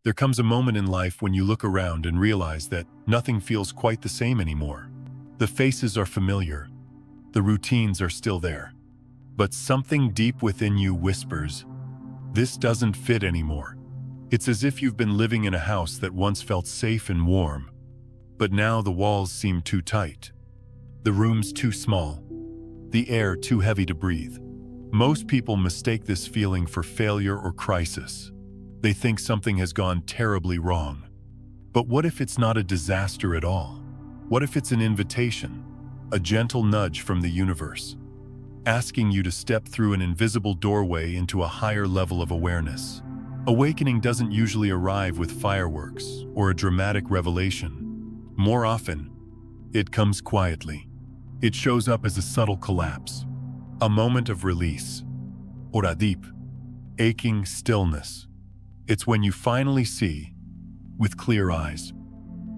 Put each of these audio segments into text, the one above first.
There comes a moment in life when you look around and realize that nothing feels quite the same anymore. The faces are familiar, the routines are still there, but something deep within you whispers, this doesn't fit anymore. It's as if you've been living in a house that once felt safe and warm, but now the walls seem too tight, the rooms too small, the air too heavy to breathe. Most people mistake this feeling for failure or crisis. They think something has gone terribly wrong. But what if it's not a disaster at all? What if it's an invitation, a gentle nudge from the universe, asking you to step through an invisible doorway into a higher level of awareness? Awakening doesn't usually arrive with fireworks or a dramatic revelation. More often, it comes quietly. It shows up as a subtle collapse, a moment of release, or a deep, aching stillness. It's when you finally see, with clear eyes,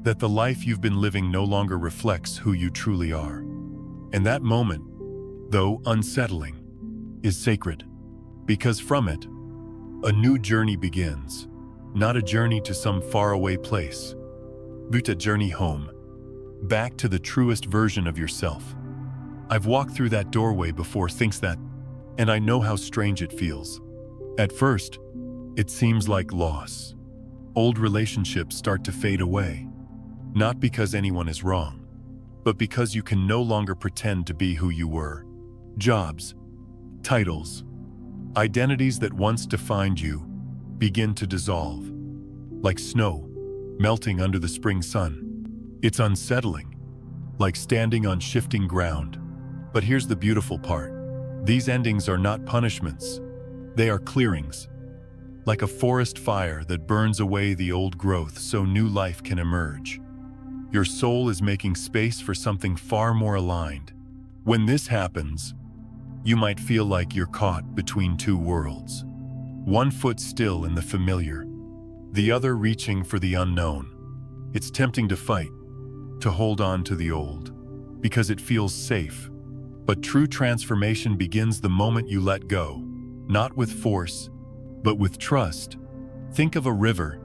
that the life you've been living no longer reflects who you truly are. And that moment, though unsettling, is sacred, because from it, a new journey begins. Not a journey to some faraway place, but a journey home, back to the truest version of yourself. I've walked through that doorway before, thinks that, and I know how strange it feels. At first, it seems like loss. Old relationships start to fade away, not because anyone is wrong, but because you can no longer pretend to be who you were. Jobs, titles, identities that once defined you begin to dissolve, like snow melting under the spring sun. It's unsettling, like standing on shifting ground. But here's the beautiful part. These endings are not punishments. They are clearings, like a forest fire that burns away the old growth so new life can emerge. Your soul is making space for something far more aligned. When this happens, you might feel like you're caught between two worlds. One foot still in the familiar, the other reaching for the unknown. It's tempting to fight, to hold on to the old, because it feels safe. But true transformation begins the moment you let go, not with force, but with trust. Think of a river.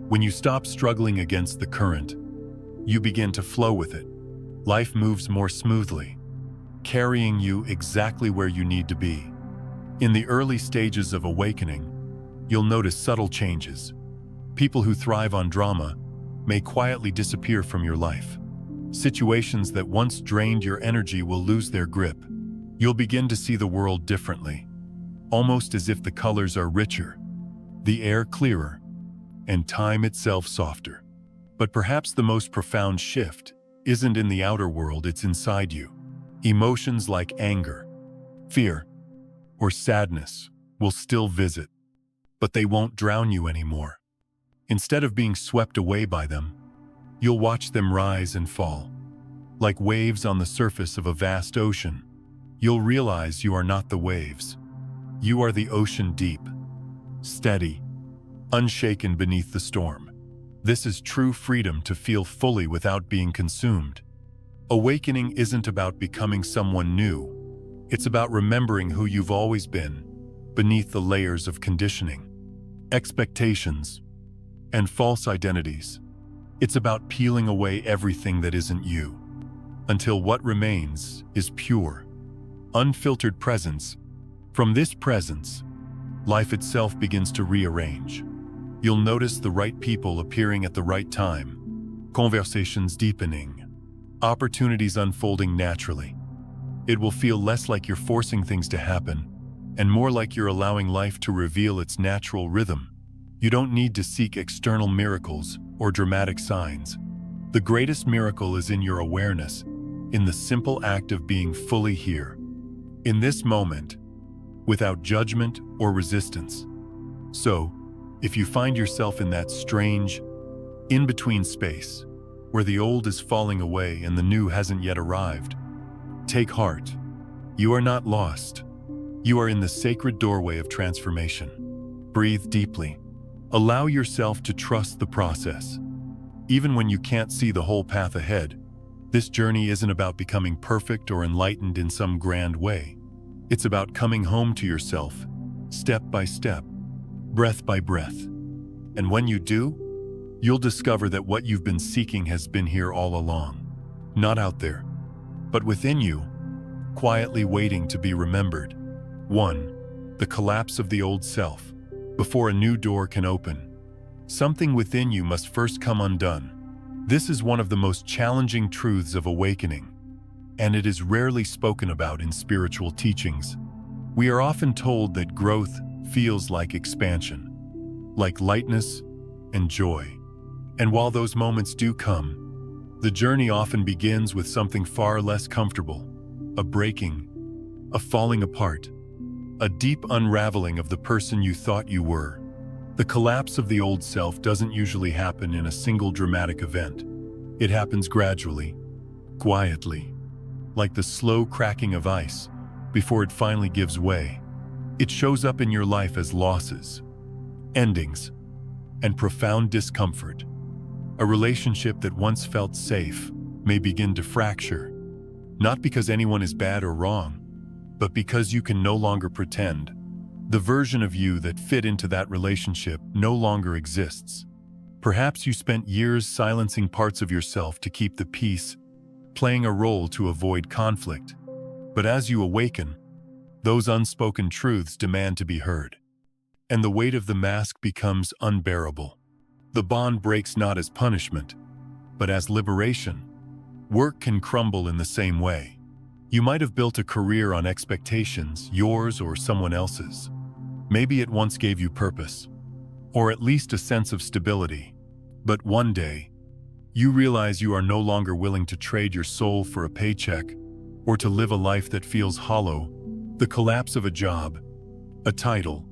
When you stop struggling against the current, you begin to flow with it. Life moves more smoothly, carrying you exactly where you need to be. In the early stages of awakening, you'll notice subtle changes. People who thrive on drama may quietly disappear from your life. Situations that once drained your energy will lose their grip. You'll begin to see the world differently, almost as if the colors are richer, the air clearer, and time itself softer. But perhaps the most profound shift isn't in the outer world, it's inside you. Emotions like anger, fear, or sadness will still visit, but they won't drown you anymore. Instead of being swept away by them, you'll watch them rise and fall. Like waves on the surface of a vast ocean, you'll realize you are not the waves. You are the ocean deep, steady, unshaken beneath the storm. This is true freedom, to feel fully without being consumed. Awakening isn't about becoming someone new. It's about remembering who you've always been, beneath the layers of conditioning, expectations, and false identities. It's about peeling away everything that isn't you, until what remains is pure, unfiltered presence. From this presence, life itself begins to rearrange. You'll notice the right people appearing at the right time, conversations deepening, opportunities unfolding naturally. It will feel less like you're forcing things to happen, and more like you're allowing life to reveal its natural rhythm. You don't need to seek external miracles or dramatic signs. The greatest miracle is in your awareness, in the simple act of being fully here, in this moment, without judgment or resistance. So, if you find yourself in that strange, in-between space, where the old is falling away and the new hasn't yet arrived, take heart. You are not lost. You are in the sacred doorway of transformation. Breathe deeply. Allow yourself to trust the process. Even when you can't see the whole path ahead, this journey isn't about becoming perfect or enlightened in some grand way. It's about coming home to yourself, step by step, breath by breath. And when you do, you'll discover that what you've been seeking has been here all along. Not out there, but within you, quietly waiting to be remembered. 1. The collapse of the old self. Before a new door can open, something within you must first come undone. This is one of the most challenging truths of awakening, and it is rarely spoken about in spiritual teachings. We are often told that growth feels like expansion, like lightness and joy. And while those moments do come, the journey often begins with something far less comfortable: a breaking, a falling apart, a deep unraveling of the person you thought you were. The collapse of the old self doesn't usually happen in a single dramatic event. It happens gradually, quietly, like the slow cracking of ice before it finally gives way. It shows up in your life as losses, endings, and profound discomfort. A relationship that once felt safe may begin to fracture, not because anyone is bad or wrong, but because you can no longer pretend. The version of you that fit into that relationship no longer exists. Perhaps you spent years silencing parts of yourself to keep the peace, playing a role to avoid conflict. But as you awaken, those unspoken truths demand to be heard, and the weight of the mask becomes unbearable. The bond breaks not as punishment, but as liberation. Work can crumble in the same way. You might have built a career on expectations, yours or someone else's. Maybe it once gave you purpose, or at least a sense of stability. But one day, you realize you are no longer willing to trade your soul for a paycheck, or to live a life that feels hollow. The collapse of a job, a title,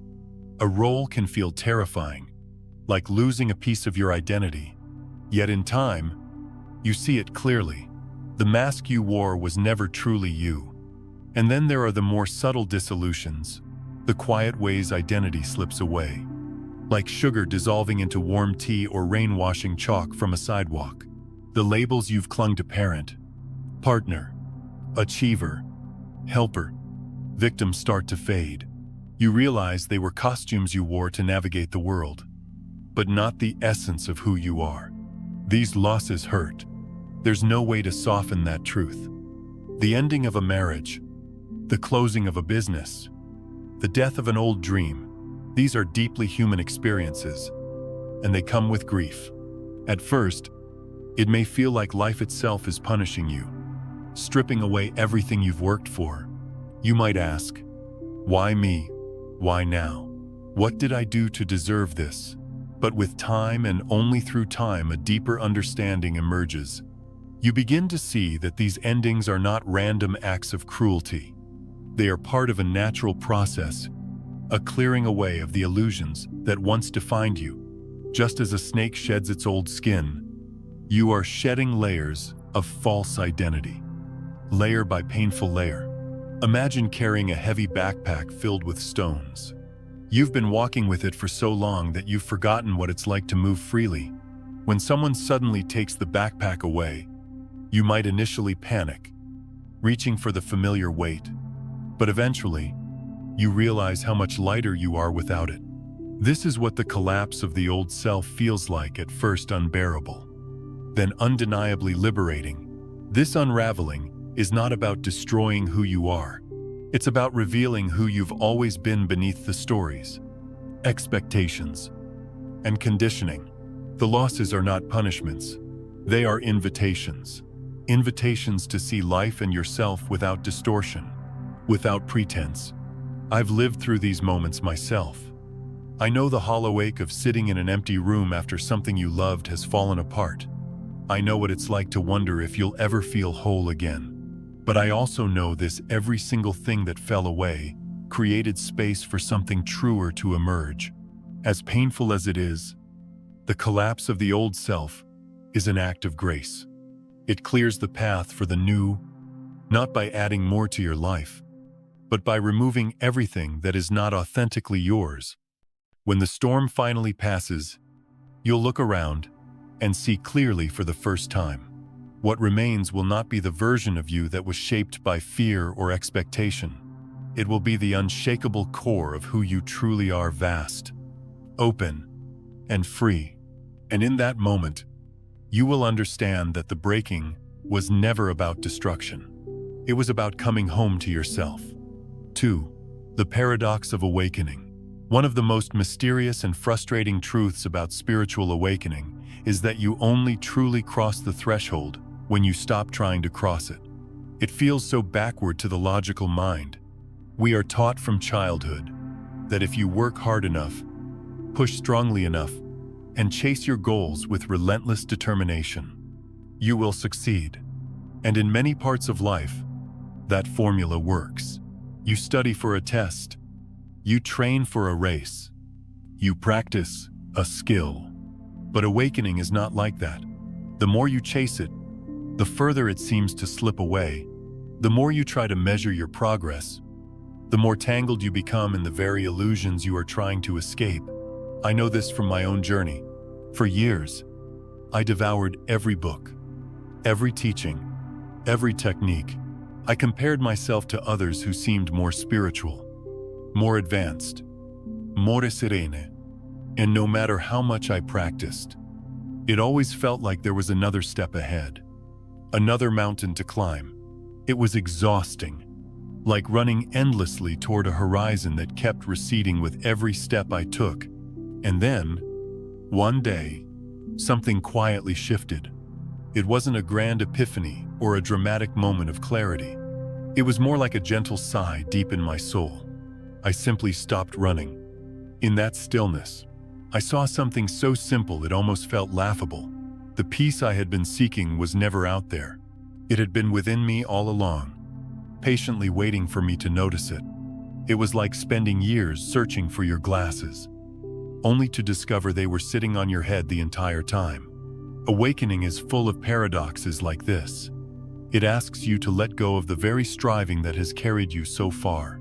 a role can feel terrifying, like losing a piece of your identity. Yet in time, you see it clearly. The mask you wore was never truly you. And then there are the more subtle dissolutions, the quiet ways identity slips away, like sugar dissolving into warm tea or rain washing chalk from a sidewalk. The labels you've clung to: parent, partner, achiever, helper, victim start to fade. You realize they were costumes you wore to navigate the world, but not the essence of who you are. These losses hurt. There's no way to soften that truth. The ending of a marriage, the closing of a business, the death of an old dream, these are deeply human experiences, and they come with grief. At first, it may feel like life itself is punishing you, stripping away everything you've worked for. You might ask, why me? Why now? What did I do to deserve this? But with time, and only through time, a deeper understanding emerges. You begin to see that these endings are not random acts of cruelty. They are part of a natural process, a clearing away of the illusions that once defined you. Just as a snake sheds its old skin, you are shedding layers of false identity, layer by painful layer. Imagine carrying a heavy backpack filled with stones. You've been walking with it for so long that you've forgotten what it's like to move freely. When someone suddenly takes the backpack away, you might initially panic, reaching for the familiar weight. But eventually, you realize how much lighter you are without it. This is what the collapse of the old self feels like: at first unbearable, then undeniably liberating. This unraveling is not about destroying who you are. It's about revealing who you've always been beneath the stories, expectations, and conditioning. The losses are not punishments. They are invitations. Invitations to see life and yourself without distortion, without pretense. I've lived through these moments myself. I know the hollow ache of sitting in an empty room after something you loved has fallen apart. I know what it's like to wonder if you'll ever feel whole again. But I also know this: every single thing that fell away created space for something truer to emerge. As painful as it is, the collapse of the old self is an act of grace. It clears the path for the new, not by adding more to your life, but by removing everything that is not authentically yours. When the storm finally passes, you'll look around and see clearly for the first time. What remains will not be the version of you that was shaped by fear or expectation. It will be the unshakable core of who you truly are: vast, open, and free. And in that moment, you will understand that the breaking was never about destruction. It was about coming home to yourself. 2. The paradox of awakening. One of the most mysterious and frustrating truths about spiritual awakening is that you only truly cross the threshold when you stop trying to cross it. It feels so backward to the logical mind. We are taught from childhood that if you work hard enough, push strongly enough, and chase your goals with relentless determination, you will succeed. And in many parts of life, that formula works. You study for a test. You train for a race. You practice a skill. But awakening is not like that. The more you chase it, the further it seems to slip away. The more you try to measure your progress, the more tangled you become in the very illusions you are trying to escape. I know this from my own journey. For years, I devoured every book, every teaching, every technique. I compared myself to others who seemed more spiritual, more advanced, more serene. And no matter how much I practiced, it always felt like there was another step ahead, another mountain to climb. It was exhausting, like running endlessly toward a horizon that kept receding with every step I took. And then, one day, something quietly shifted. It wasn't a grand epiphany or a dramatic moment of clarity. It was more like a gentle sigh deep in my soul. I simply stopped running. In that stillness, I saw something so simple it almost felt laughable. The peace I had been seeking was never out there. It had been within me all along, patiently waiting for me to notice it. It was like spending years searching for your glasses, only to discover they were sitting on your head the entire time. Awakening is full of paradoxes like this. It asks you to let go of the very striving that has carried you so far.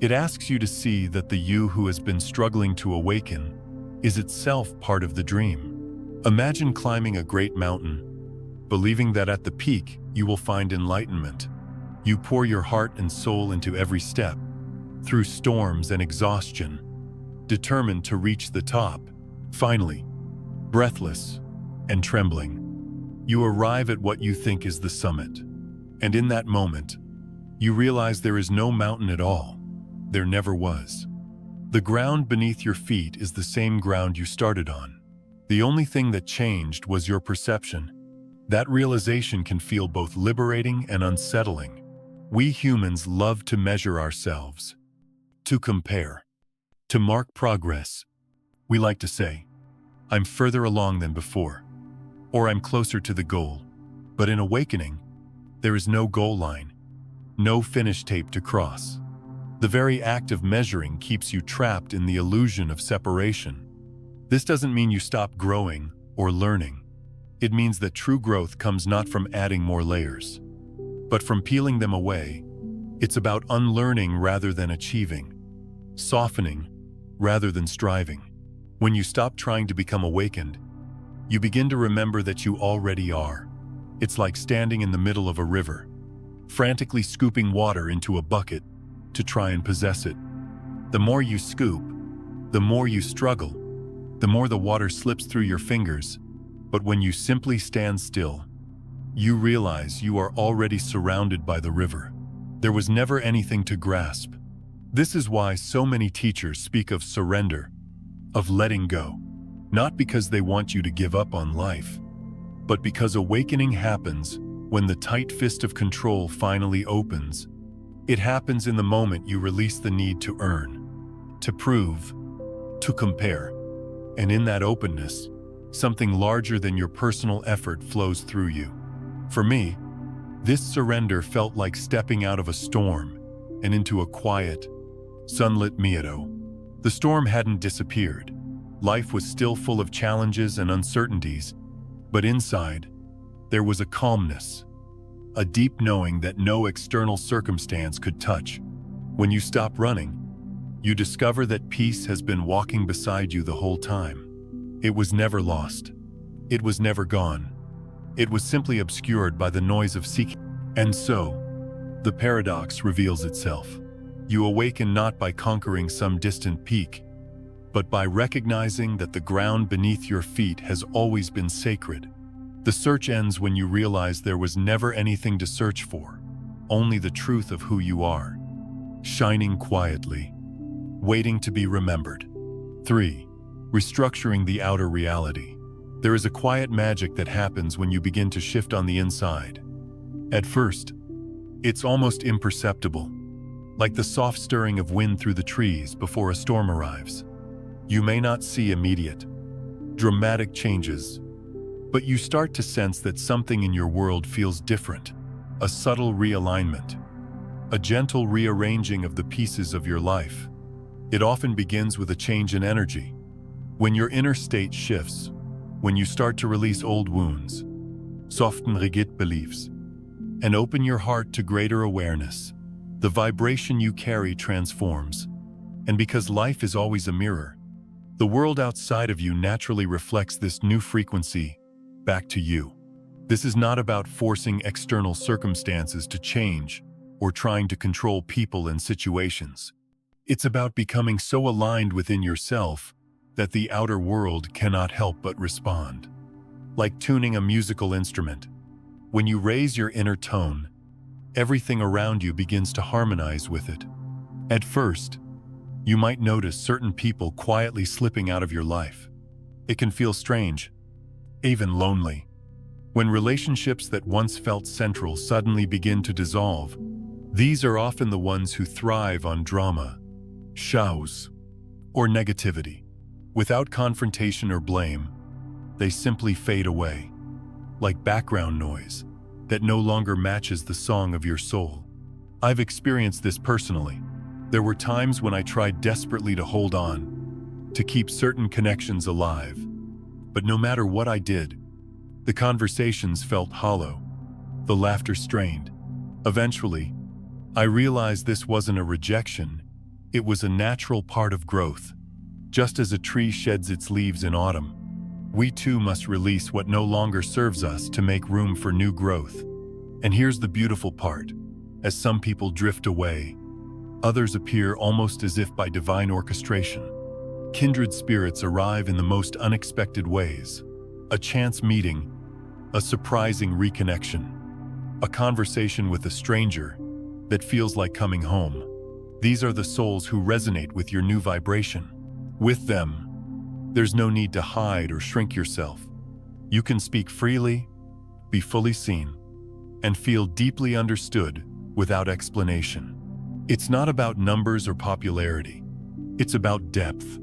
It asks you to see that the you who has been struggling to awaken is itself part of the dream. Imagine climbing a great mountain, believing that at the peak you will find enlightenment. You pour your heart and soul into every step, through storms and exhaustion, determined to reach the top. Finally, breathless and trembling, you arrive at what you think is the summit. And in that moment, you realize there is no mountain at all. There never was. The ground beneath your feet is the same ground you started on. The only thing that changed was your perception. That realization can feel both liberating and unsettling. We humans love to measure ourselves, to compare, to mark progress. We like to say, I'm further along than before, or I'm closer to the goal. But in awakening, there is no goal line, no finish tape to cross. The very act of measuring keeps you trapped in the illusion of separation. This doesn't mean you stop growing or learning. It means that true growth comes not from adding more layers, but from peeling them away. It's about unlearning rather than achieving, softening rather than striving. When you stop trying to become awakened, you begin to remember that you already are. It's like standing in the middle of a river, frantically scooping water into a bucket to try and possess it. The more you scoop, the more you struggle, the more the water slips through your fingers. But when you simply stand still, you realize you are already surrounded by the river. There was never anything to grasp. This is why so many teachers speak of surrender, of letting go, not because they want you to give up on life, but because awakening happens when the tight fist of control finally opens. It happens in the moment you release the need to earn, to prove, to compare. And in that openness, something larger than your personal effort flows through you. For me, this surrender felt like stepping out of a storm and into a quiet, sunlit meadow. The storm hadn't disappeared. Life was still full of challenges and uncertainties, but inside, there was a calmness, a deep knowing that no external circumstance could touch. When you stop running, you discover that peace has been walking beside you the whole time. It was never lost. It was never gone. It was simply obscured by the noise of seeking. And so, the paradox reveals itself. You awaken not by conquering some distant peak, but by recognizing that the ground beneath your feet has always been sacred. The search ends when you realize there was never anything to search for, only the truth of who you are, shining quietly, waiting to be remembered. 3. Restructuring the outer reality. There is a quiet magic that happens when you begin to shift on the inside. At first, it's almost imperceptible, like the soft stirring of wind through the trees before a storm arrives. You may not see immediate, dramatic changes, but you start to sense that something in your world feels different, a subtle realignment, a gentle rearranging of the pieces of your life. It often begins with a change in energy. When your inner state shifts, when you start to release old wounds, soften rigid beliefs, and open your heart to greater awareness, the vibration you carry transforms. And because life is always a mirror, the world outside of you naturally reflects this new frequency back to you. This is not about forcing external circumstances to change or trying to control people and situations. It's about becoming so aligned within yourself that the outer world cannot help but respond. Like tuning a musical instrument, when you raise your inner tone, everything around you begins to harmonize with it. At first, you might notice certain people quietly slipping out of your life. It can feel strange, even lonely. When relationships that once felt central suddenly begin to dissolve, these are often the ones who thrive on drama, shows, or negativity. Without confrontation or blame, they simply fade away, like background noise that no longer matches the song of your soul. I've experienced this personally. There were times when I tried desperately to hold on, to keep certain connections alive. But no matter what I did, the conversations felt hollow, the laughter strained. Eventually, I realized this wasn't a rejection, it was a natural part of growth. Just as a tree sheds its leaves in autumn, we too must release what no longer serves us to make room for new growth. And here's the beautiful part. As some people drift away, others appear almost as if by divine orchestration. Kindred spirits arrive in the most unexpected ways. A chance meeting, a surprising reconnection, a conversation with a stranger that feels like coming home. These are the souls who resonate with your new vibration. With them, there's no need to hide or shrink yourself. You can speak freely, be fully seen, and feel deeply understood without explanation. It's not about numbers or popularity. It's about depth.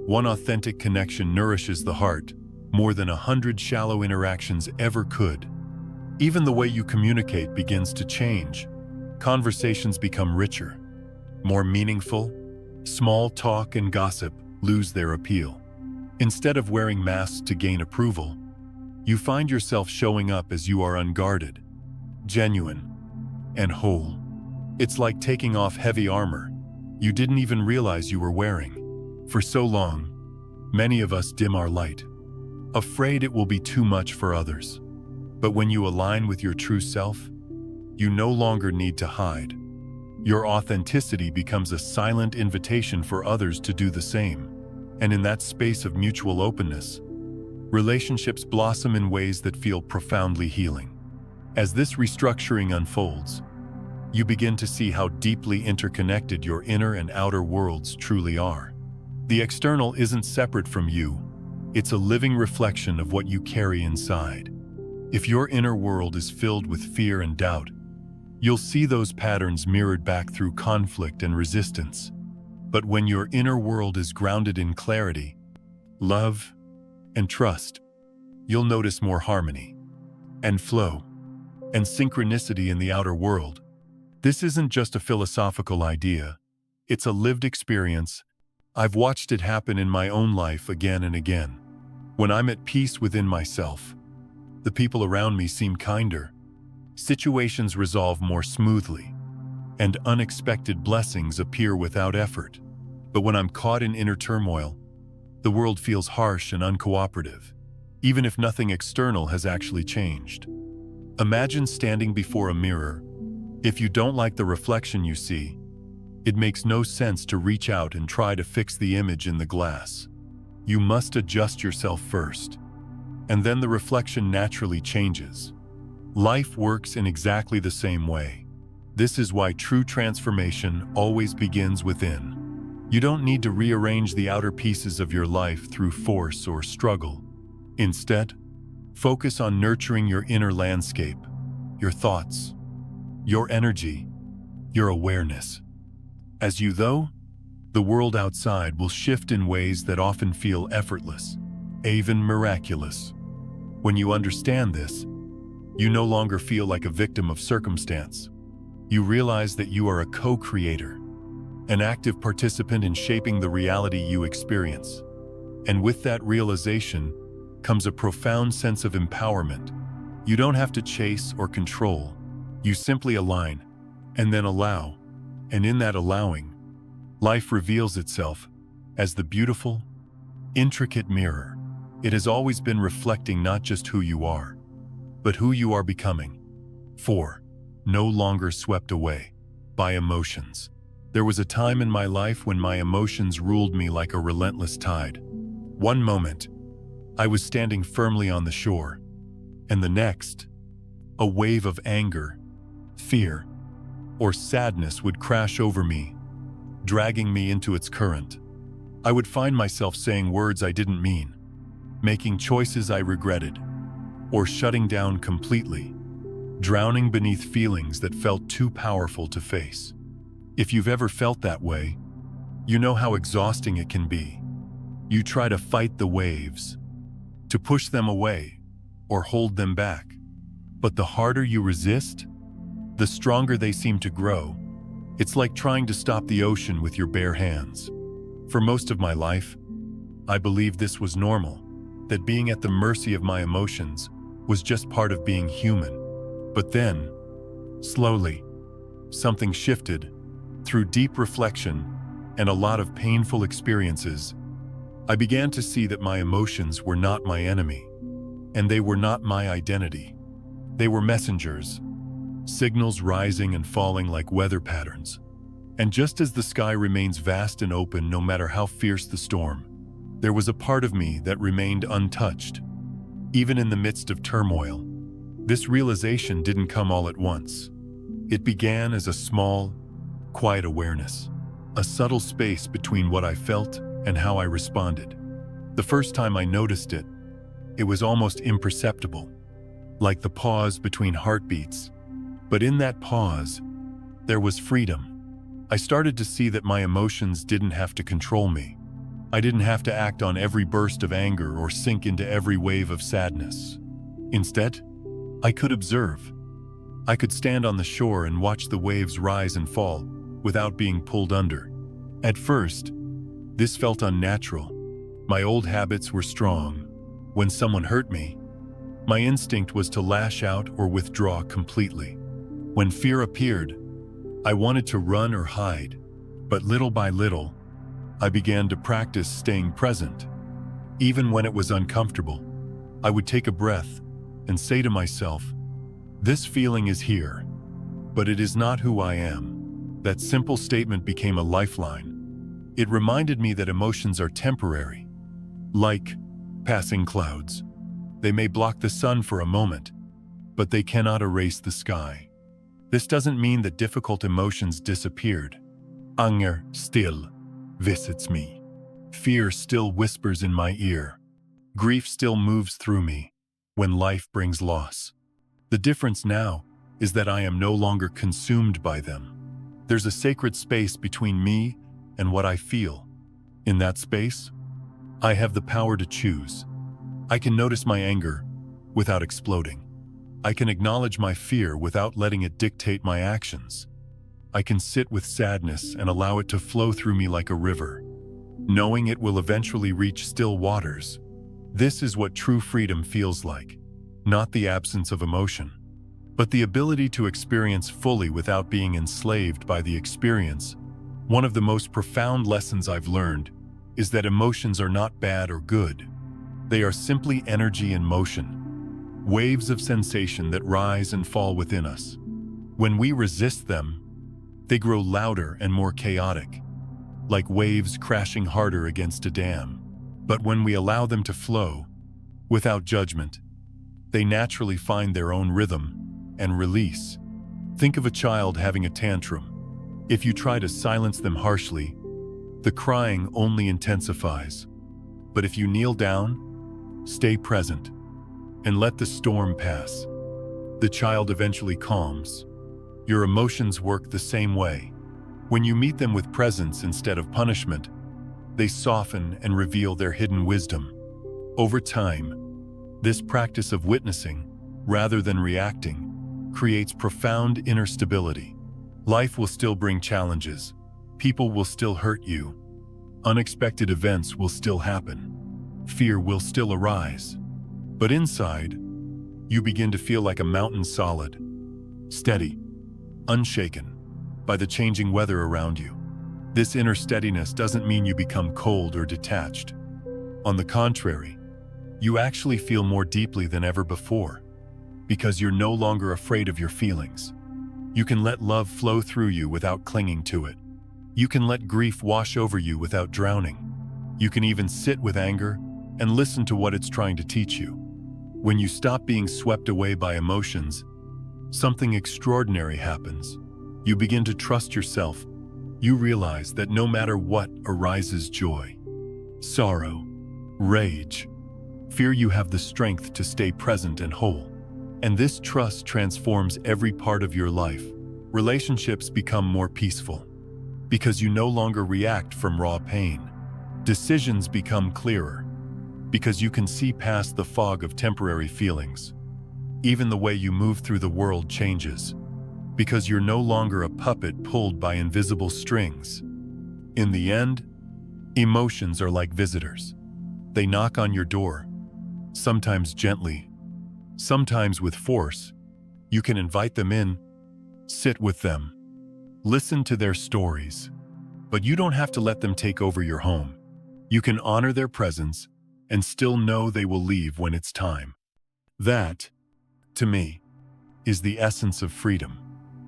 One authentic connection nourishes the heart more than 100 shallow interactions ever could. Even the way you communicate begins to change. Conversations become richer, more meaningful. Small talk and gossip lose their appeal. Instead of wearing masks to gain approval, you find yourself showing up as you are, unguarded, genuine, and whole. It's like taking off heavy armor you didn't even realize you were wearing. For so long, many of us dim our light, afraid it will be too much for others. But when you align with your true self, you no longer need to hide. Your authenticity becomes a silent invitation for others to do the same. And in that space of mutual openness, relationships blossom in ways that feel profoundly healing. As this restructuring unfolds, you begin to see how deeply interconnected your inner and outer worlds truly are. The external isn't separate from you. It's a living reflection of what you carry inside. If your inner world is filled with fear and doubt, you'll see those patterns mirrored back through conflict and resistance. But when your inner world is grounded in clarity, love, and trust, you'll notice more harmony and flow and synchronicity in the outer world. This isn't just a philosophical idea. It's a lived experience. I've watched it happen in my own life again and again. When I'm at peace within myself, the people around me seem kinder, situations resolve more smoothly, and unexpected blessings appear without effort. But when I'm caught in inner turmoil, the world feels harsh and uncooperative, even if nothing external has actually changed. Imagine standing before a mirror. If you don't like the reflection you see, It makes no sense to reach out and try to fix the image in the glass. You must adjust yourself first, and then the reflection naturally changes. Life works in exactly the same way. This is why true transformation always begins within. You don't need to rearrange the outer pieces of your life through force or struggle. Instead, focus on nurturing your inner landscape, your thoughts, your energy, your awareness. As you though, the world outside will shift in ways that often feel effortless, even miraculous. When you understand this, you no longer feel like a victim of circumstance. You realize that you are a co-creator, an active participant in shaping the reality you experience. And with that realization comes a profound sense of empowerment. You don't have to chase or control. You simply align, and then allow. And in that allowing, life reveals itself as the beautiful, intricate mirror. It has always been reflecting not just who you are, but who you are becoming. 4. No longer swept away by emotions. There was a time in my life when my emotions ruled me like a relentless tide. One moment, I was standing firmly on the shore, and the next, a wave of anger, fear, or sadness would crash over me, dragging me into its current. I would find myself saying words I didn't mean, making choices I regretted, or shutting down completely, drowning beneath feelings that felt too powerful to face. If you've ever felt that way, you know how exhausting it can be. You try to fight the waves, to push them away, or hold them back. But the harder you resist, the stronger they seem to grow. It's like trying to stop the ocean with your bare hands. For most of my life, I believed this was normal, that being at the mercy of my emotions was just part of being human. But then, slowly, something shifted. Through deep reflection and a lot of painful experiences, I began to see that my emotions were not my enemy, and they were not my identity. They were messengers, signals rising and falling like weather patterns. And just as the sky remains vast and open no matter how fierce the storm, there was a part of me that remained untouched, even in the midst of turmoil. This realization didn't come all at once. It began as a small, quiet awareness, a subtle space between what I felt and how I responded. The first time I noticed it, it was almost imperceptible, like the pause between heartbeats. But in that pause, there was freedom. I started to see that my emotions didn't have to control me. I didn't have to act on every burst of anger or sink into every wave of sadness. Instead, I could observe. I could stand on the shore and watch the waves rise and fall without being pulled under. At first, this felt unnatural. My old habits were strong. When someone hurt me, my instinct was to lash out or withdraw completely. When fear appeared, I wanted to run or hide. But little by little, I began to practice staying present. Even when it was uncomfortable, I would take a breath and say to myself, "This feeling is here, but it is not who I am." That simple statement became a lifeline. It reminded me that emotions are temporary, like passing clouds. They may block the sun for a moment, but they cannot erase the sky. This doesn't mean that difficult emotions disappeared. Anger still visits me. Fear still whispers in my ear. Grief still moves through me when life brings loss. The difference now is that I am no longer consumed by them. There's a sacred space between me and what I feel. In that space, I have the power to choose. I can notice my anger without exploding. I can acknowledge my fear without letting it dictate my actions. I can sit with sadness and allow it to flow through me like a river, knowing it will eventually reach still waters. This is what true freedom feels like, not the absence of emotion, but the ability to experience fully without being enslaved by the experience. One of the most profound lessons I've learned is that emotions are not bad or good. They are simply energy in motion, waves of sensation that rise and fall within us. When we resist them, They grow louder and more chaotic, like waves crashing harder against a dam. But when we allow them to flow, without judgment, they naturally find their own rhythm and release. Think of a child having a tantrum. If you try to silence them harshly, the crying only intensifies. But if you kneel down, stay present, and let the storm pass, the child eventually calms. Your emotions work the same way. When you meet them with presence instead of punishment, they soften and reveal their hidden wisdom. Over time, this practice of witnessing, rather than reacting, creates profound inner stability. Life will still bring challenges. People will still hurt you. Unexpected events will still happen. Fear will still arise. But inside, you begin to feel like a mountain, solid, steady, unshaken by the changing weather around you. This inner steadiness doesn't mean you become cold or detached. On the contrary, you actually feel more deeply than ever before, because you're no longer afraid of your feelings. You can let love flow through you without clinging to it. You can let grief wash over you without drowning. You can even sit with anger and listen to what it's trying to teach you. When you stop being swept away by emotions, something extraordinary happens. You begin to trust yourself. You realize that no matter what arises, joy, sorrow, rage, fear, you have the strength to stay present and whole. And this trust transforms every part of your life. Relationships become more peaceful because you no longer react from raw pain. Decisions become clearer because you can see past the fog of temporary feelings. Even the way you move through the world changes because you're no longer a puppet pulled by invisible strings. In the end, emotions are like visitors. They knock on your door, sometimes gently, sometimes with force. You can invite them in, sit with them, listen to their stories, but you don't have to let them take over your home. You can honor their presence and still know they will leave when it's time. That, to me, is the essence of freedom.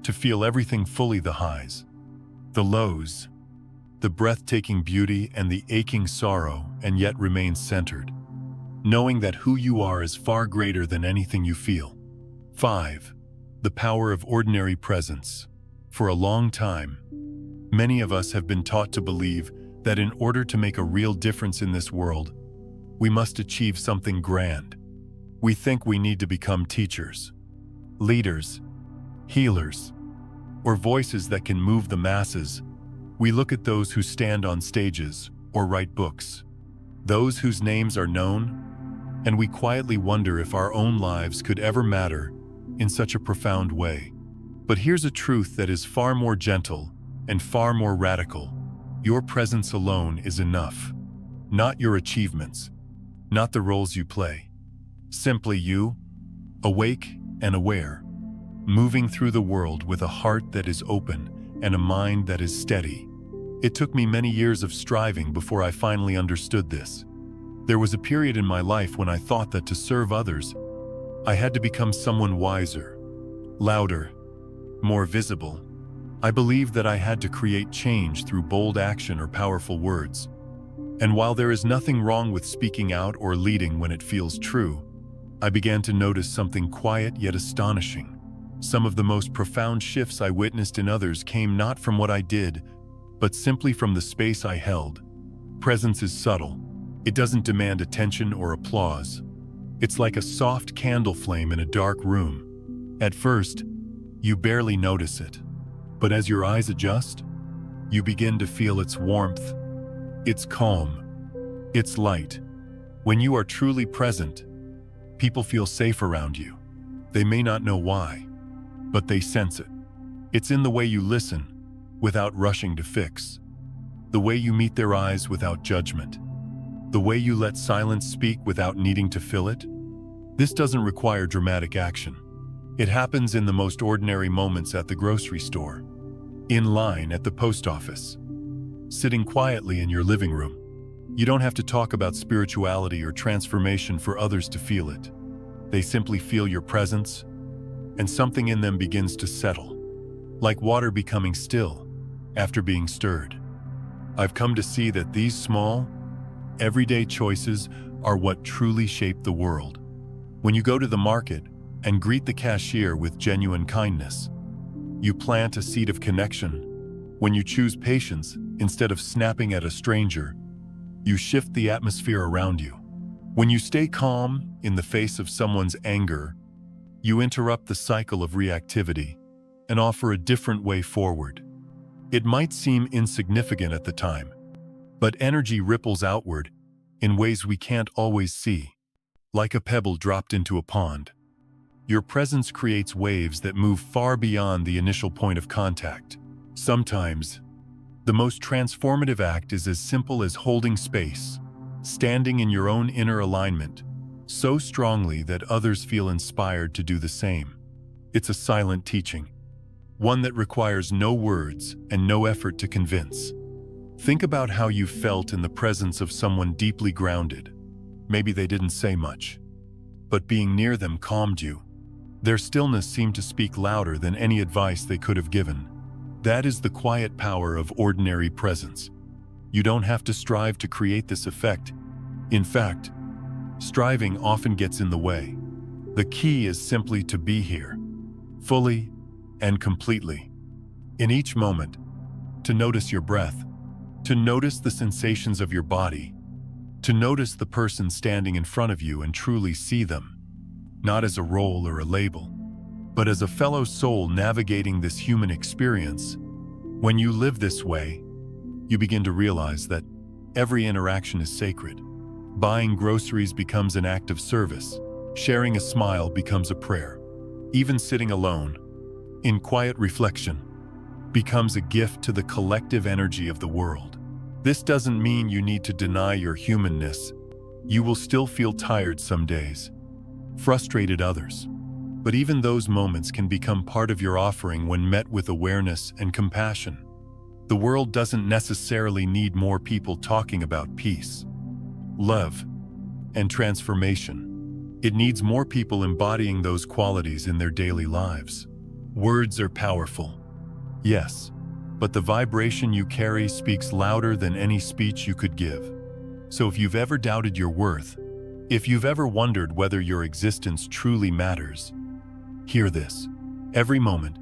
To feel everything fully, the highs, the lows, the breathtaking beauty and the aching sorrow, and yet remain centered, knowing that who you are is far greater than anything you feel. 5. The power of ordinary presence. For a long time, many of us have been taught to believe that in order to make a real difference in this world, we must achieve something grand. We think we need to become teachers, leaders, healers, or voices that can move the masses. We look at those who stand on stages or write books, those whose names are known, and we quietly wonder if our own lives could ever matter in such a profound way. But here's a truth that is far more gentle and far more radical. Your presence alone is enough. Not your achievements, not the roles you play. Simply you, awake and aware, moving through the world with a heart that is open and a mind that is steady. It took me many years of striving before I finally understood this. There was a period in my life when I thought that to serve others, I had to become someone wiser, louder, more visible. I believed that I had to create change through bold action or powerful words. And while there is nothing wrong with speaking out or leading when it feels true, I began to notice something quiet yet astonishing. Some of the most profound shifts I witnessed in others came not from what I did, but simply from the space I held. Presence is subtle. It doesn't demand attention or applause. It's like a soft candle flame in a dark room. At first, you barely notice it. But as your eyes adjust, you begin to feel its warmth, its calm, its light. When you are truly present, people feel safe around you. They may not know why, but they sense it. It's in the way you listen, without rushing to fix. The way you meet their eyes without judgment. The way you let silence speak without needing to fill it. This doesn't require dramatic action. It happens in the most ordinary moments: at the grocery store, in line at the post office, sitting quietly in your living room. You don't have to talk about spirituality or transformation for others to feel it. They simply feel your presence, and something in them begins to settle. like water becoming still after being stirred. I've come to see that these small, everyday choices are what truly shape the world. When you go to the market and greet the cashier with genuine kindness, you plant a seed of connection. When you choose patience instead of snapping at a stranger, you shift the atmosphere around you. When you stay calm in the face of someone's anger, you interrupt the cycle of reactivity and offer a different way forward. It might seem insignificant at the time, but energy ripples outward in ways we can't always see. Like a pebble dropped into a pond, your presence creates waves that move far beyond the initial point of contact. Sometimes, the most transformative act is as simple as holding space, standing in your own inner alignment, so strongly that others feel inspired to do the same. It's a silent teaching, one that requires no words and no effort to convince. Think about how you felt in the presence of someone deeply grounded. Maybe they didn't say much, but being near them calmed you. Their stillness seemed to speak louder than any advice they could have given. That is the quiet power of ordinary presence. You don't have to strive to create this effect. In fact, striving often gets in the way. The key is simply to be here, fully and completely. In each moment, to notice your breath, to notice the sensations of your body, to notice the person standing in front of you and truly see them, not as a role or a label, but as a fellow soul navigating this human experience. When you live this way, you begin to realize that every interaction is sacred. Buying groceries becomes an act of service. Sharing a smile becomes a prayer. Even sitting alone, in quiet reflection, becomes a gift to the collective energy of the world. This doesn't mean you need to deny your humanness. You will still feel tired some days, frustrated others. But even those moments can become part of your offering when met with awareness and compassion. The world doesn't necessarily need more people talking about peace, love, and transformation. It needs more people embodying those qualities in their daily lives. Words are powerful, yes, but the vibration you carry speaks louder than any speech you could give. So if you've ever doubted your worth, if you've ever wondered whether your existence truly matters, hear this. Every moment,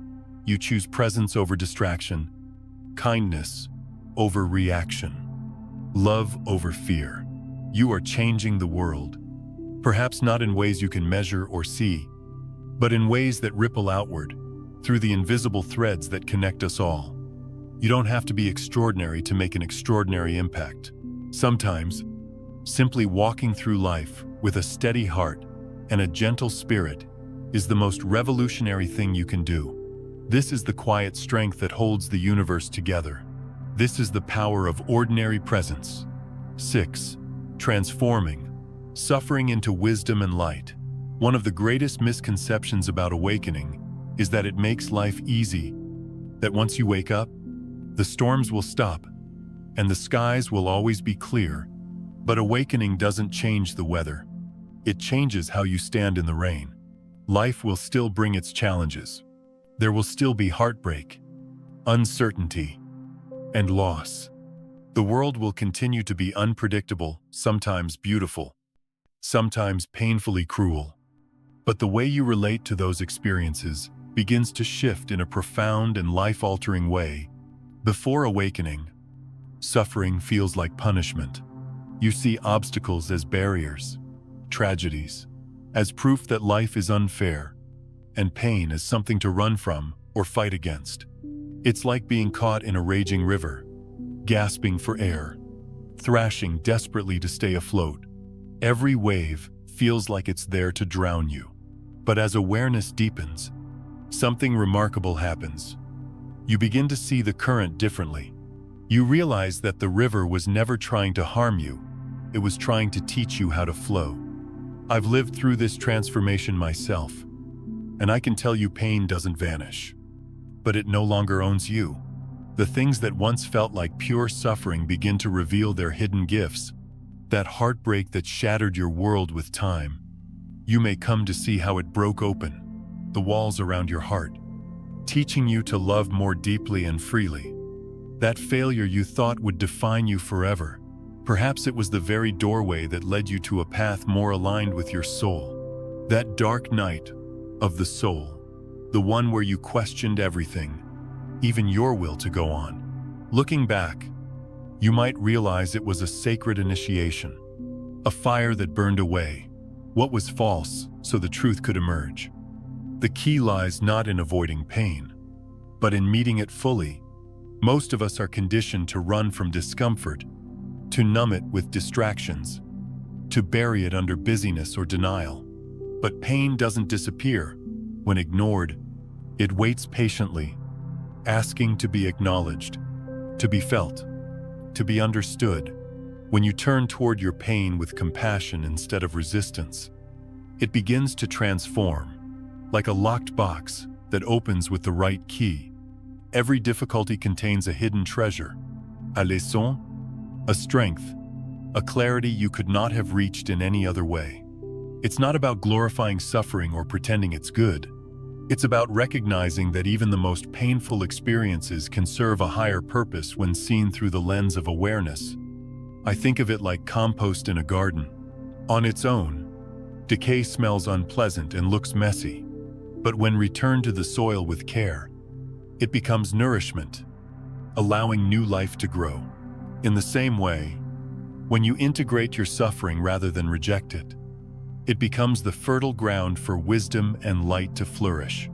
you choose presence over distraction, kindness over reaction, love over fear. You are changing the world, perhaps not in ways you can measure or see, but in ways that ripple outward, through the invisible threads that connect us all. You don't have to be extraordinary to make an extraordinary impact. Sometimes, simply walking through life with a steady heart and a gentle spirit is the most revolutionary thing you can do. This is the quiet strength that holds the universe together. This is the power of ordinary presence. 6. Transforming suffering into wisdom and light. One of the greatest misconceptions about awakening is that it makes life easy, that once you wake up, the storms will stop and the skies will always be clear. But awakening doesn't change the weather. It changes how you stand in the rain. Life will still bring its challenges. There will still be heartbreak, uncertainty, and loss. The world will continue to be unpredictable, sometimes beautiful, sometimes painfully cruel. But the way you relate to those experiences begins to shift in a profound and life-altering way. Before awakening, suffering feels like punishment. You see obstacles as barriers, tragedies as proof that life is unfair, and pain as something to run from or fight against. It's like being caught in a raging river, gasping for air, thrashing desperately to stay afloat. Every wave feels like it's there to drown you. But as awareness deepens, something remarkable happens. You begin to see the current differently. You realize that the river was never trying to harm you. It was trying to teach you how to flow. I've lived through this transformation myself, and I can tell you pain doesn't vanish, but it no longer owns you. The things that once felt like pure suffering begin to reveal their hidden gifts. That heartbreak that shattered your world with time, you may come to see how it broke open the walls around your heart. teaching you to love more deeply and freely. That failure you thought would define you forever, perhaps it was the very doorway that led you to a path more aligned with your soul. That dark night of the soul, the one where you questioned everything, even your will to go on. Looking back, you might realize it was a sacred initiation, a fire that burned away what was false so the truth could emerge. The key lies not in avoiding pain, but in meeting it fully. Most of us are conditioned to run from discomfort, to numb it with distractions, to bury it under busyness or denial. But pain doesn't disappear. When ignored, it waits patiently, asking to be acknowledged, to be felt, to be understood. When you turn toward your pain with compassion instead of resistance, it begins to transform, like a locked box that opens with the right key. Every difficulty contains a hidden treasure, a leçon, a strength, a clarity you could not have reached in any other way. It's not about glorifying suffering or pretending it's good. It's about recognizing that even the most painful experiences can serve a higher purpose when seen through the lens of awareness. I think of it like compost in a garden. On its own, decay smells unpleasant and looks messy. But when returned to the soil with care, it becomes nourishment, allowing new life to grow. In the same way, when you integrate your suffering rather than reject it, it becomes the fertile ground for wisdom and light to flourish.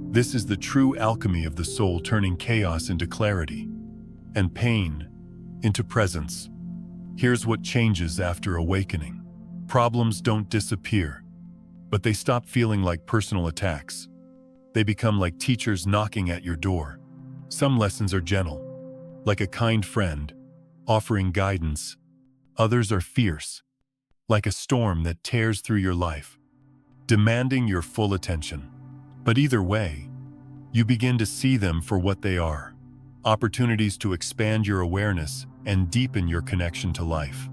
This is the true alchemy of the soul, turning chaos into clarity and pain into presence. Here's what changes after awakening. Problems don't disappear, but they stop feeling like personal attacks. They become like teachers knocking at your door. Some lessons are gentle, like a kind friend, offering guidance. Others are fierce, like a storm that tears through your life, demanding your full attention. But either way, you begin to see them for what they are: opportunities to expand your awareness and deepen your connection to life.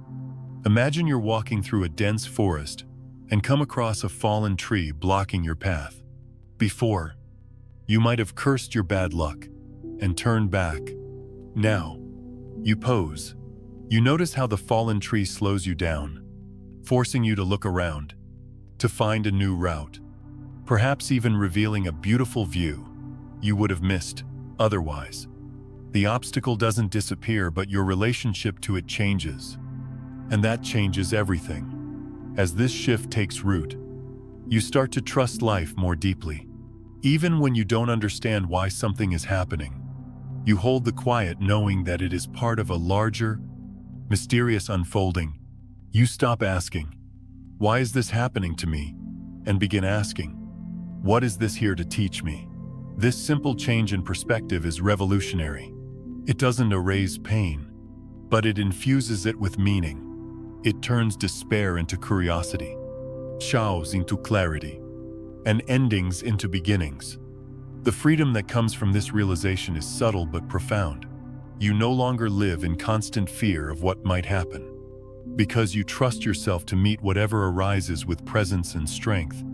Imagine you're walking through a dense forest and come across a fallen tree blocking your path. Before, you might have cursed your bad luck and turned back. Now, you pause. You notice how the fallen tree slows you down, forcing you to look around, to find a new route, perhaps even revealing a beautiful view you would have missed otherwise. The obstacle doesn't disappear, but your relationship to it changes. And that changes everything. As this shift takes root, you start to trust life more deeply. Even when you don't understand why something is happening, you hold the quiet knowing that it is part of a larger, mysterious unfolding. You stop asking, "Why is this happening to me?" and begin asking, "What is this here to teach me?" This simple change in perspective is revolutionary. It doesn't erase pain, but it infuses it with meaning. It turns despair into curiosity, chaos into clarity, and endings into beginnings. The freedom that comes from this realization is subtle but profound. You no longer live in constant fear of what might happen, because you trust yourself to meet whatever arises with presence and strength.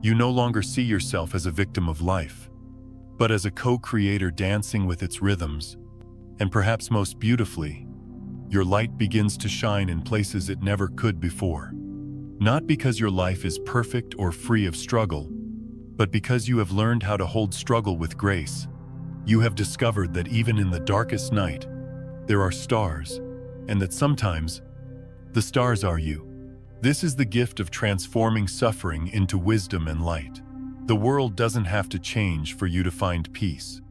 You no longer see yourself as a victim of life, but as a co-creator dancing with its rhythms. And perhaps most beautifully, your light begins to shine in places it never could before. Not because your life is perfect or free of struggle, but because you have learned how to hold struggle with grace. You have discovered that even in the darkest night, there are stars, and that sometimes the stars are you. This is the gift of transforming suffering into wisdom and light. The world doesn't have to change for you to find peace,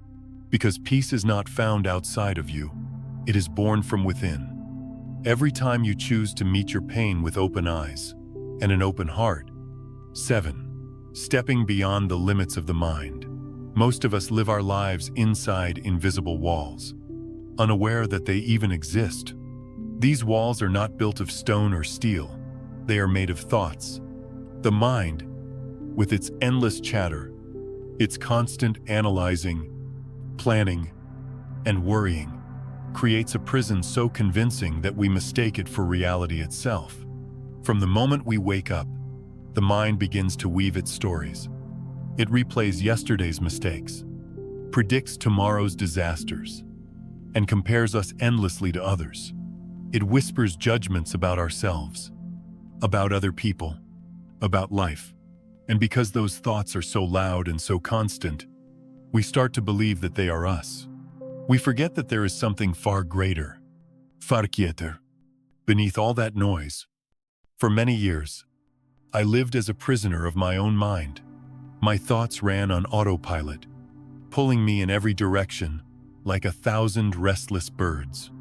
because peace is not found outside of you. It is born from within. Every time you choose to meet your pain with open eyes and an open heart. 7. Stepping beyond the limits of the mind. Most of us live our lives inside invisible walls, unaware that they even exist. These walls are not built of stone or steel. They are made of thoughts. The mind, with its endless chatter, its constant analyzing, planning, and worrying, creates a prison so convincing that we mistake it for reality itself. From the moment we wake up, the mind begins to weave its stories. It replays yesterday's mistakes, predicts tomorrow's disasters, and compares us endlessly to others. It whispers judgments about ourselves, about other people, about life. And because those thoughts are so loud and so constant, we start to believe that they are us. We forget that there is something far greater, far quieter, beneath all that noise. For many years, I lived as a prisoner of my own mind. My thoughts ran on autopilot, pulling me in every direction like 1,000 restless birds.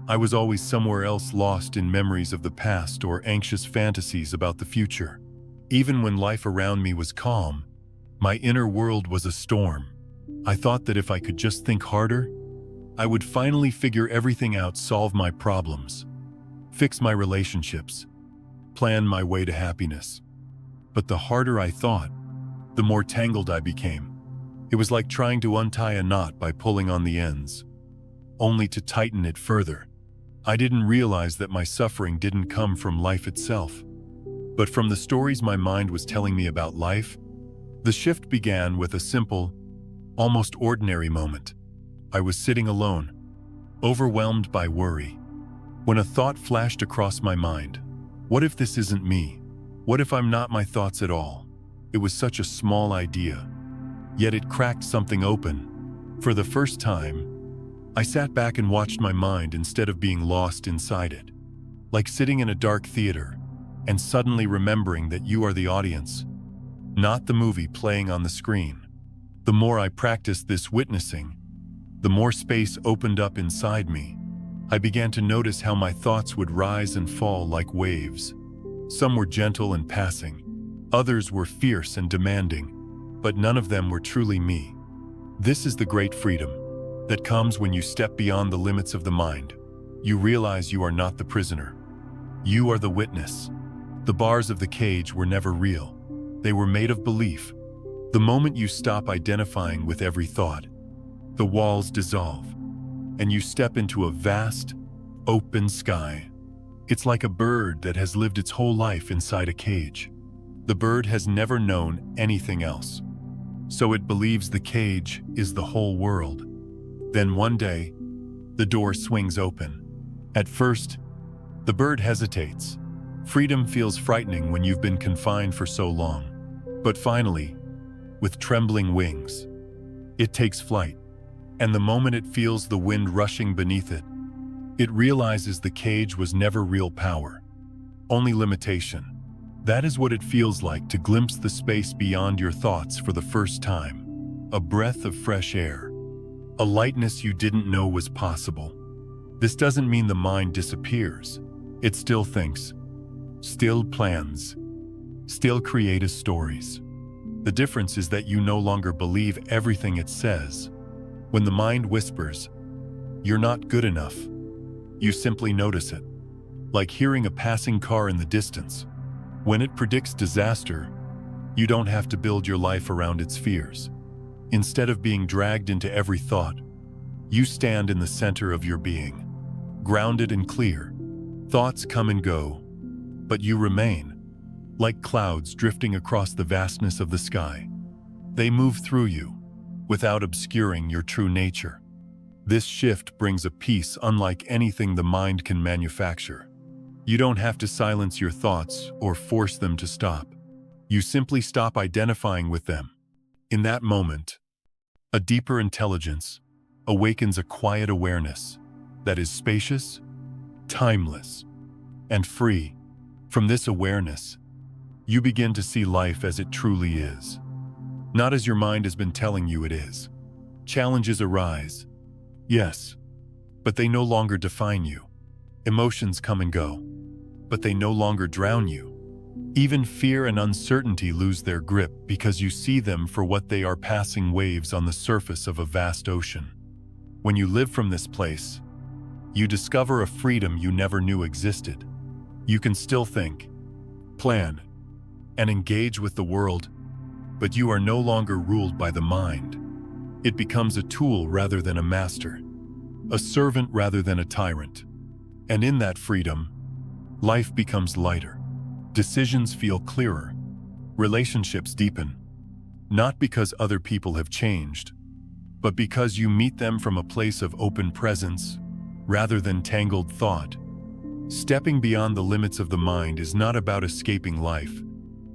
I was always somewhere else, lost in memories of the past or anxious fantasies about the future. Even when life around me was calm, my inner world was a storm. I thought that if I could just think harder, I would finally figure everything out, solve my problems, fix my relationships, plan my way to happiness. But the harder I thought, the more tangled I became. It was like trying to untie a knot by pulling on the ends, only to tighten it further. I didn't realize that my suffering didn't come from life itself, but from the stories my mind was telling me about life. The shift began with a simple, almost ordinary moment. I was sitting alone, overwhelmed by worry, when a thought flashed across my mind. What if this isn't me? What if I'm not my thoughts at all? It was such a small idea, yet it cracked something open. For the first time, I sat back and watched my mind instead of being lost inside it. Like sitting in a dark theater and suddenly remembering that you are the audience, not the movie playing on the screen. The more I practiced this witnessing, the more space opened up inside me. I began to notice how my thoughts would rise and fall like waves. Some were gentle and passing, others were fierce and demanding, but none of them were truly me. This is the great freedom that comes when you step beyond the limits of the mind. You realize you are not the prisoner. You are the witness. The bars of the cage were never real. They were made of belief. The moment you stop identifying with every thought, the walls dissolve, and you step into a vast, open sky. It's like a bird that has lived its whole life inside a cage. The bird has never known anything else, so it believes the cage is the whole world. Then one day, the door swings open. At first, the bird hesitates. Freedom feels frightening when you've been confined for so long. But finally, with trembling wings, it takes flight. And the moment it feels the wind rushing beneath it, it realizes the cage was never real power, only limitation. That is what it feels like to glimpse the space beyond your thoughts for the first time. A breath of fresh air, a lightness you didn't know was possible. This doesn't mean the mind disappears. It still thinks, still plans, still creates stories. The difference is that you no longer believe everything it says. When the mind whispers, "You're not good enough," you simply notice it, like hearing a passing car in the distance. When it predicts disaster, you don't have to build your life around its fears. Instead of being dragged into every thought, you stand in the center of your being, grounded and clear. Thoughts come and go, but you remain, like clouds drifting across the vastness of the sky. They move through you, without obscuring your true nature. This shift brings a peace unlike anything the mind can manufacture. You don't have to silence your thoughts or force them to stop. You simply stop identifying with them. In that moment, a deeper intelligence awakens, a quiet awareness that is spacious, timeless, and free. From this awareness, you begin to see life as it truly is, not as your mind has been telling you it is. Challenges arise, yes, but they no longer define you. Emotions come and go, but they no longer drown you. Even fear and uncertainty lose their grip because you see them for what they are, passing waves on the surface of a vast ocean. When you live from this place, you discover a freedom you never knew existed. You can still think, plan, and engage with the world, but you are no longer ruled by the mind. It becomes a tool rather than a master, a servant rather than a tyrant. And in that freedom, life becomes lighter. Decisions feel clearer. Relationships deepen, not because other people have changed, but because you meet them from a place of open presence rather than tangled thought. Stepping beyond the limits of the mind is not about escaping life.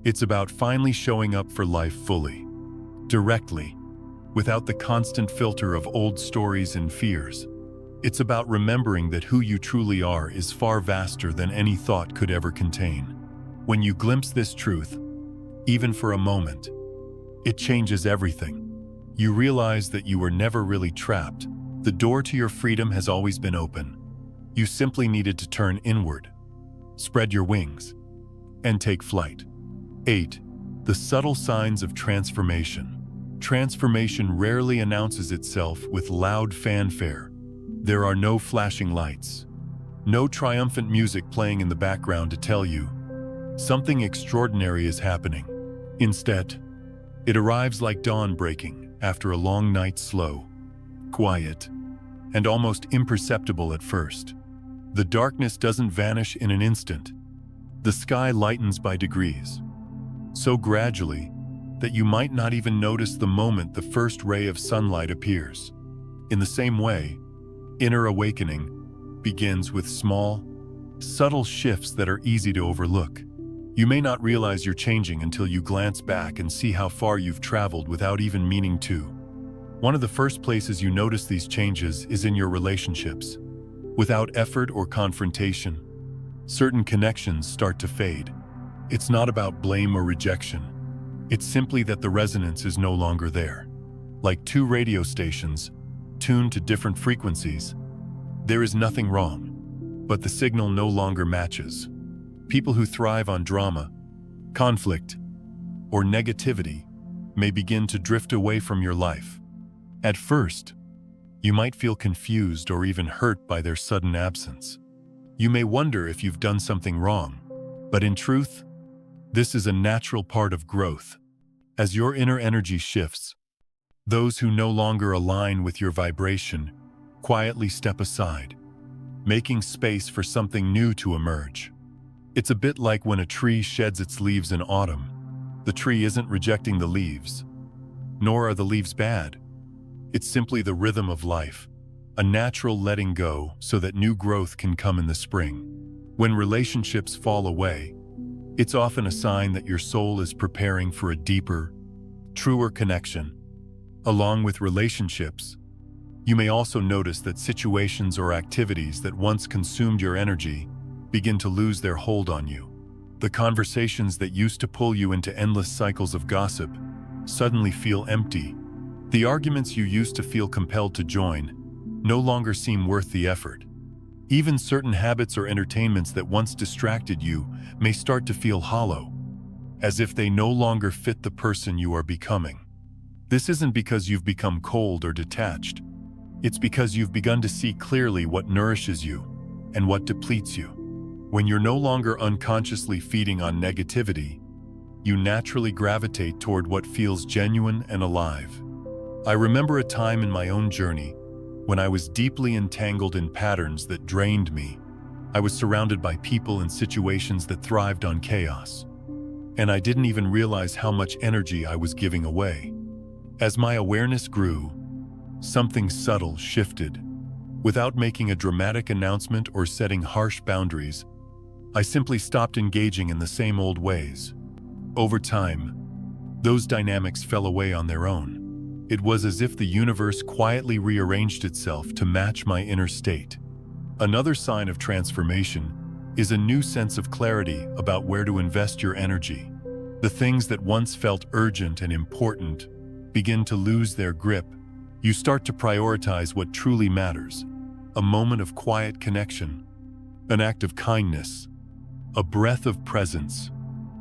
It's about finally showing up for life fully, directly, without the constant filter of old stories and fears. It's about remembering that who you truly are is far vaster than any thought could ever contain. When you glimpse this truth, even for a moment, it changes everything. You realize that you were never really trapped. The door to your freedom has always been open. You simply needed to turn inward, spread your wings, and take flight. 8. The subtle signs of transformation. Transformation rarely announces itself with loud fanfare. There are no flashing lights, no triumphant music playing in the background to tell you something extraordinary is happening. Instead, it arrives like dawn breaking after a long night, slow, quiet, and almost imperceptible at first. The darkness doesn't vanish in an instant. The sky lightens by degrees, so gradually that you might not even notice the moment the first ray of sunlight appears. In the same way, inner awakening begins with small, subtle shifts that are easy to overlook. You may not realize you're changing until you glance back and see how far you've traveled without even meaning to. One of the first places you notice these changes is in your relationships. Without effort or confrontation, certain connections start to fade. It's not about blame or rejection. It's simply that the resonance is no longer there. Like two radio stations, tuned to different frequencies, there is nothing wrong, but the signal no longer matches. People who thrive on drama, conflict, or negativity may begin to drift away from your life. At first, you might feel confused or even hurt by their sudden absence. You may wonder if you've done something wrong, but in truth, this is a natural part of growth. As your inner energy shifts, those who no longer align with your vibration quietly step aside, making space for something new to emerge. It's a bit like when a tree sheds its leaves in autumn. The tree isn't rejecting the leaves, nor are the leaves bad. It's simply the rhythm of life, a natural letting go so that new growth can come in the spring. When relationships fall away, it's often a sign that your soul is preparing for a deeper, truer connection. Along with relationships, you may also notice that situations or activities that once consumed your energy begin to lose their hold on you. The conversations that used to pull you into endless cycles of gossip suddenly feel empty. The arguments you used to feel compelled to join no longer seem worth the effort. Even certain habits or entertainments that once distracted you may start to feel hollow, as if they no longer fit the person you are becoming. This isn't because you've become cold or detached. It's because you've begun to see clearly what nourishes you and what depletes you. When you're no longer unconsciously feeding on negativity, you naturally gravitate toward what feels genuine and alive. I remember a time in my own journey when I was deeply entangled in patterns that drained me. I was surrounded by people and situations that thrived on chaos, and I didn't even realize how much energy I was giving away. As my awareness grew, something subtle shifted. Without making a dramatic announcement or setting harsh boundaries, I simply stopped engaging in the same old ways. Over time, those dynamics fell away on their own. It was as if the universe quietly rearranged itself to match my inner state. Another sign of transformation is a new sense of clarity about where to invest your energy. The things that once felt urgent and important begin to lose their grip. You start to prioritize what truly matters: a moment of quiet connection, an act of kindness, a breath of presence.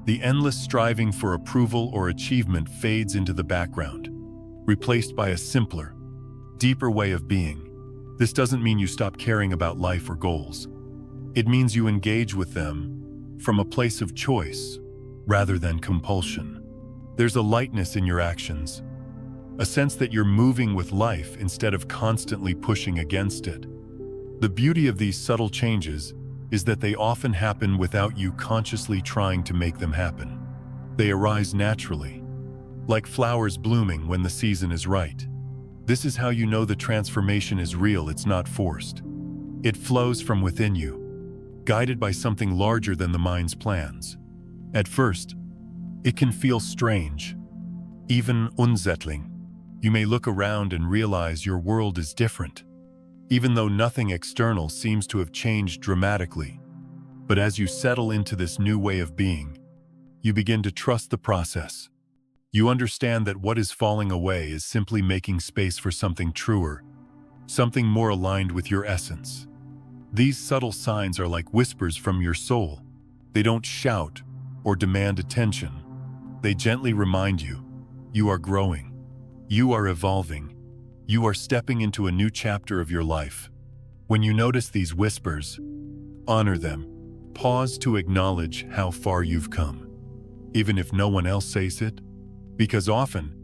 The endless striving for approval or achievement fades into the background, replaced by a simpler, deeper way of being. This doesn't mean you stop caring about life or goals. It means you engage with them from a place of choice rather than compulsion. There's a lightness in your actions, a sense that you're moving with life instead of constantly pushing against it. The beauty of these subtle changes is that they often happen without you consciously trying to make them happen. They arise naturally, like flowers blooming when the season is right. This is how you know the transformation is real, it's not forced. It flows from within you, guided by something larger than the mind's plans. At first, it can feel strange, even unsettling. You may look around and realize your world is different, even though nothing external seems to have changed dramatically. But as you settle into this new way of being, you begin to trust the process. You understand that what is falling away is simply making space for something truer, something more aligned with your essence. These subtle signs are like whispers from your soul. They don't shout or demand attention. They gently remind you, you are growing, you are evolving, you are stepping into a new chapter of your life. When you notice these whispers, honor them. Pause to acknowledge how far you've come, even if no one else says it, because often,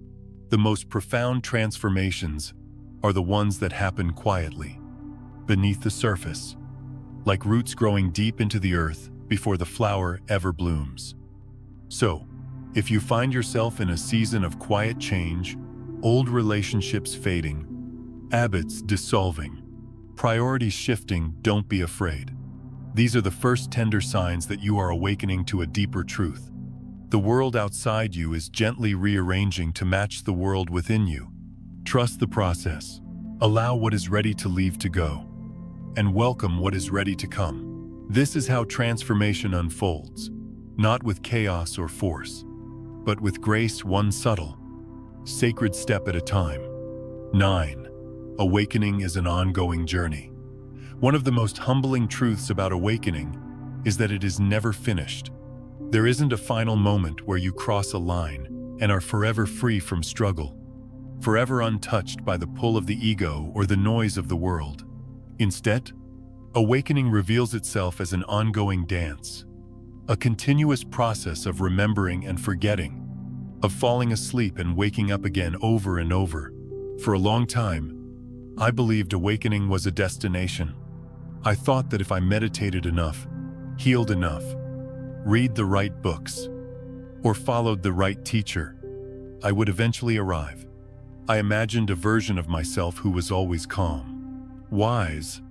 the most profound transformations are the ones that happen quietly, beneath the surface, like roots growing deep into the earth before the flower ever blooms. So, if you find yourself in a season of quiet change, old relationships fading, habits dissolving, priorities shifting, don't be afraid. These are the first tender signs that you are awakening to a deeper truth. The world outside you is gently rearranging to match the world within you. Trust the process. Allow what is ready to leave to go, and welcome what is ready to come. This is how transformation unfolds, not with chaos or force, but with grace, one subtle, sacred step at a time. 9. Awakening is an ongoing journey. One of the most humbling truths about awakening is that it is never finished. There isn't a final moment where you cross a line and are forever free from struggle, forever untouched by the pull of the ego or the noise of the world. Instead, awakening reveals itself as an ongoing dance, a continuous process of remembering and forgetting, of falling asleep and waking up again over and over. For a long time, I believed awakening was a destination. I thought that if I meditated enough, healed enough, read the right books, or followed the right teacher, I would eventually arrive. I imagined a version of myself who was always calm, wise,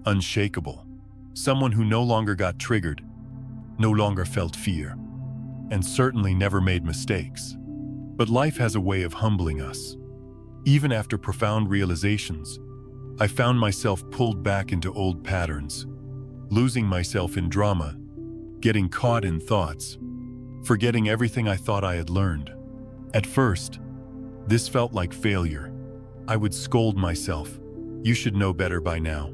unshakable, someone who no longer got triggered, no longer felt fear, and certainly never made mistakes. But life has a way of humbling us. Even after profound realizations, I found myself pulled back into old patterns, losing myself in drama, getting caught in thoughts, forgetting everything I thought I had learned. At first, this felt like failure. I would scold myself. You should know better by now.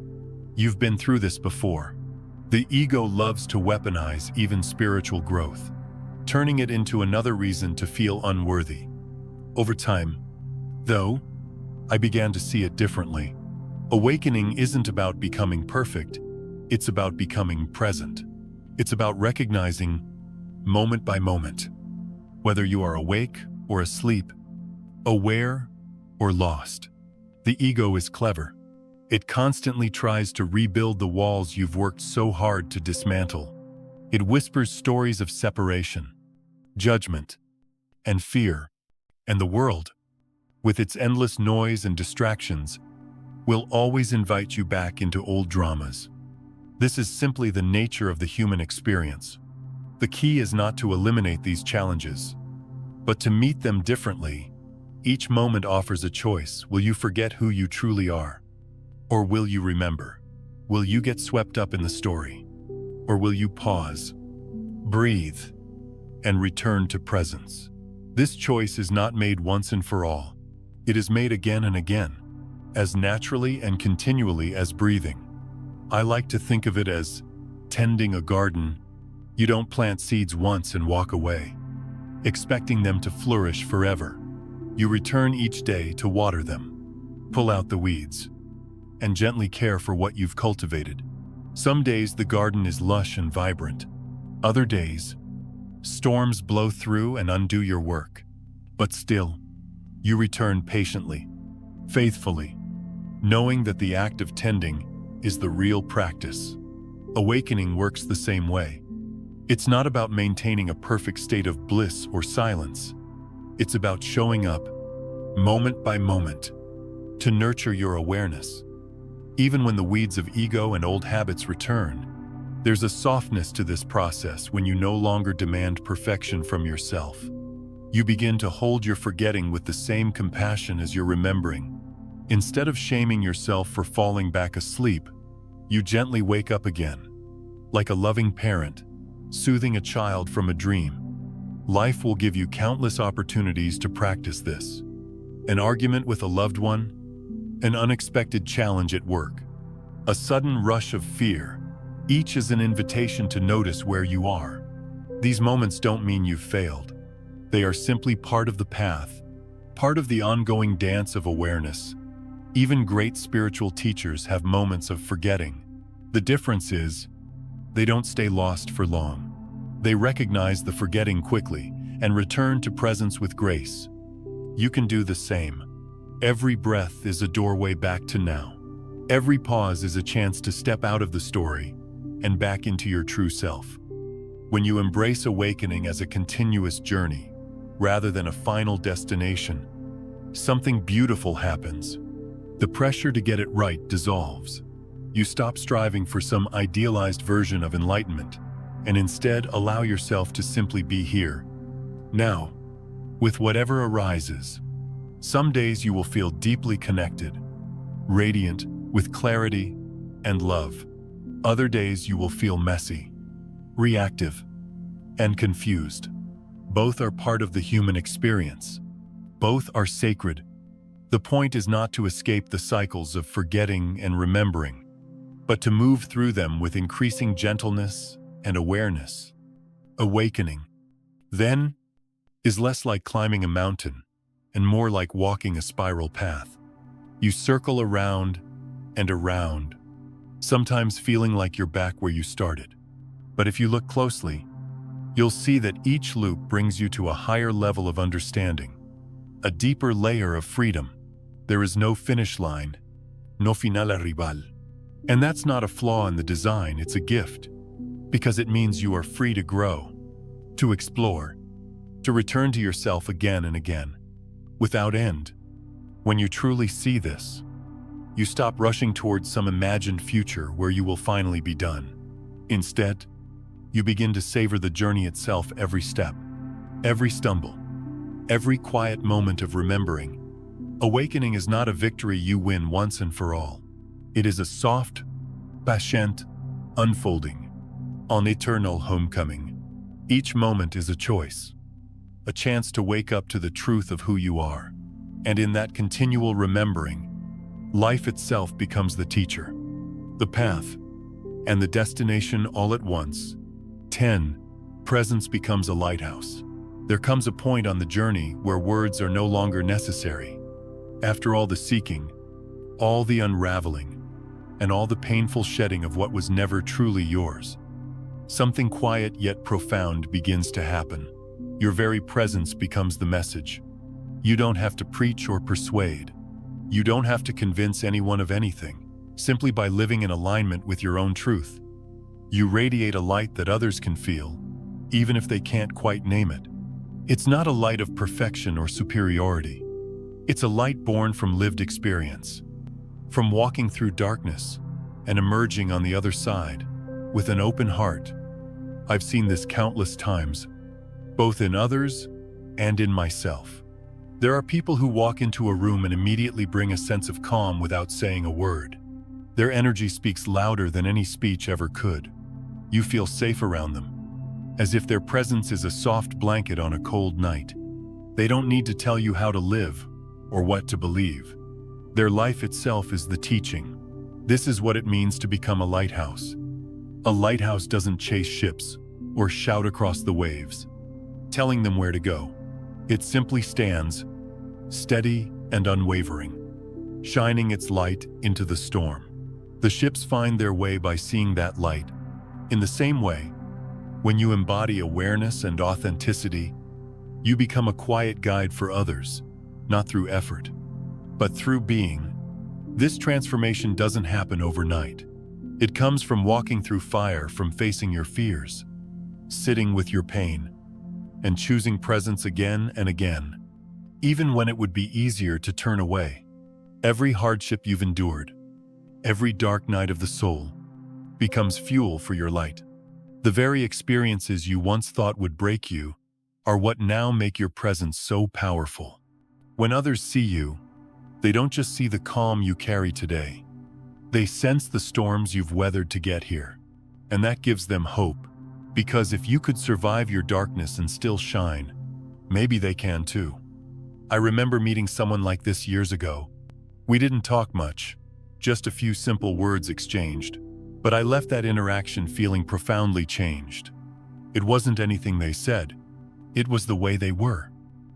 You've been through this before. The ego loves to weaponize even spiritual growth, turning it into another reason to feel unworthy. Over time, though, I began to see it differently. Awakening isn't about becoming perfect, it's about becoming present. It's about recognizing, moment by moment, whether you are awake or asleep, aware or lost. The ego is clever. It constantly tries to rebuild the walls you've worked so hard to dismantle. It whispers stories of separation, judgment, and fear, and the world, with its endless noise and distractions, will always invite you back into old dramas. This is simply the nature of the human experience. The key is not to eliminate these challenges, but to meet them differently. Each moment offers a choice. Will you forget who you truly are? Or will you remember? Will you get swept up in the story? Or will you pause, breathe, and return to presence? This choice is not made once and for all. It is made again and again, as naturally and continually as breathing. I like to think of it as tending a garden. You don't plant seeds once and walk away, expecting them to flourish forever. You return each day to water them, pull out the weeds, and gently care for what you've cultivated. Some days the garden is lush and vibrant. Other days, storms blow through and undo your work. But still, you return patiently, faithfully, knowing that the act of tending is the real practice. Awakening works the same way. It's not about maintaining a perfect state of bliss or silence. It's about showing up, moment by moment, to nurture your awareness. Even when the weeds of ego and old habits return, there's a softness to this process when you no longer demand perfection from yourself. You begin to hold your forgetting with the same compassion as your remembering. Instead of shaming yourself for falling back asleep, you gently wake up again. Like a loving parent, soothing a child from a dream. Life will give you countless opportunities to practice this. An argument with a loved one, an unexpected challenge at work, a sudden rush of fear. Each is an invitation to notice where you are. These moments don't mean you've failed. They are simply part of the path, part of the ongoing dance of awareness. Even great spiritual teachers have moments of forgetting. The difference is, they don't stay lost for long. They recognize the forgetting quickly and return to presence with grace. You can do the same. Every breath is a doorway back to now. Every pause is a chance to step out of the story and back into your true self. When you embrace awakening as a continuous journey, rather than a final destination, something beautiful happens. The pressure to get it right dissolves. You stop striving for some idealized version of enlightenment, and instead allow yourself to simply be here, now, with whatever arises. Some days you will feel deeply connected, radiant, with clarity and love. Other days you will feel messy, reactive, and confused. Both are part of the human experience. Both are sacred. The point is not to escape the cycles of forgetting and remembering, but to move through them with increasing gentleness and awareness. Awakening, then, is less like climbing a mountain and more like walking a spiral path. You circle around and around, sometimes feeling like you're back where you started. But if you look closely, you'll see that each loop brings you to a higher level of understanding, a deeper layer of freedom. There is no finish line, no final arrival. And that's not a flaw in the design, it's a gift, because it means you are free to grow, to explore, to return to yourself again and again, without end. When you truly see this, you stop rushing towards some imagined future where you will finally be done. Instead, you begin to savor the journey itself, every step, every stumble, every quiet moment of remembering. Awakening is not a victory you win once and for all. It is a soft, patient unfolding, an eternal homecoming. Each moment is a choice, a chance to wake up to the truth of who you are. And in that continual remembering, life itself becomes the teacher, the path, and the destination all at once. 10. Presence becomes a lighthouse. There comes a point on the journey where words are no longer necessary. After all the seeking, all the unraveling, and all the painful shedding of what was never truly yours, something quiet yet profound begins to happen. Your very presence becomes the message. You don't have to preach or persuade. You don't have to convince anyone of anything, simply by living in alignment with your own truth. You radiate a light that others can feel, even if they can't quite name it. It's not a light of perfection or superiority. It's a light born from lived experience, from walking through darkness and emerging on the other side with an open heart. I've seen this countless times, both in others and in myself. There are people who walk into a room and immediately bring a sense of calm without saying a word. Their energy speaks louder than any speech ever could. You feel safe around them, as if their presence is a soft blanket on a cold night. They don't need to tell you how to live or what to believe. Their life itself is the teaching. This is what it means to become a lighthouse. A lighthouse doesn't chase ships or shout across the waves, telling them where to go. It simply stands, steady and unwavering, shining its light into the storm. The ships find their way by seeing that light. In the same way, when you embody awareness and authenticity, you become a quiet guide for others, not through effort, but through being. This transformation doesn't happen overnight. It comes from walking through fire, from facing your fears, sitting with your pain, and choosing presence again and again, even when it would be easier to turn away. Every hardship you've endured, every dark night of the soul, becomes fuel for your light. The very experiences you once thought would break you are what now make your presence so powerful. When others see you, they don't just see the calm you carry today. They sense the storms you've weathered to get here. And that gives them hope, because if you could survive your darkness and still shine, maybe they can too. I remember meeting someone like this years ago. We didn't talk much, just a few simple words exchanged, but I left that interaction feeling profoundly changed. It wasn't anything they said, it was the way they were.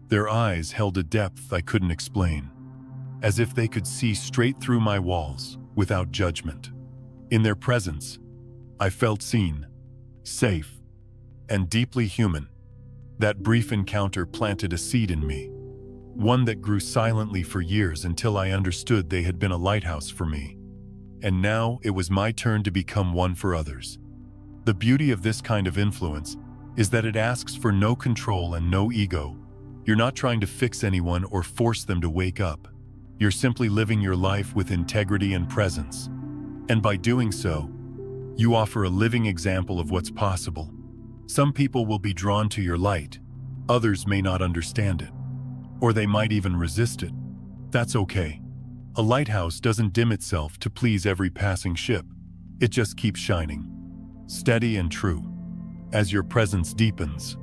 Their eyes held a depth I couldn't explain, as if they could see straight through my walls without judgment. In their presence, I felt seen, safe, and deeply human. That brief encounter planted a seed in me, one that grew silently for years until I understood they had been a lighthouse for me. And now it was my turn to become one for others. The beauty of this kind of influence is that it asks for no control and no ego. You're not trying to fix anyone or force them to wake up. You're simply living your life with integrity and presence. And by doing so, you offer a living example of what's possible. Some people will be drawn to your light, others may not understand it, or they might even resist it. That's okay. A lighthouse doesn't dim itself to please every passing ship. It just keeps shining, steady and true. As your presence deepens,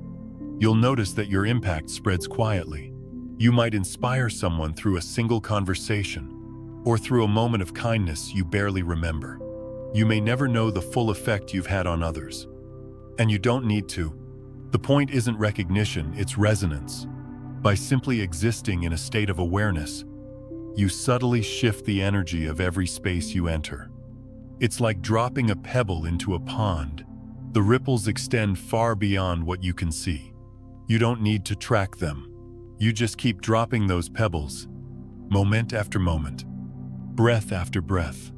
you'll notice that your impact spreads quietly. You might inspire someone through a single conversation, or through a moment of kindness you barely remember. You may never know the full effect you've had on others. And you don't need to. The point isn't recognition, it's resonance. By simply existing in a state of awareness, you subtly shift the energy of every space you enter. It's like dropping a pebble into a pond. The ripples extend far beyond what you can see. You don't need to track them. You just keep dropping those pebbles, moment after moment, breath after breath.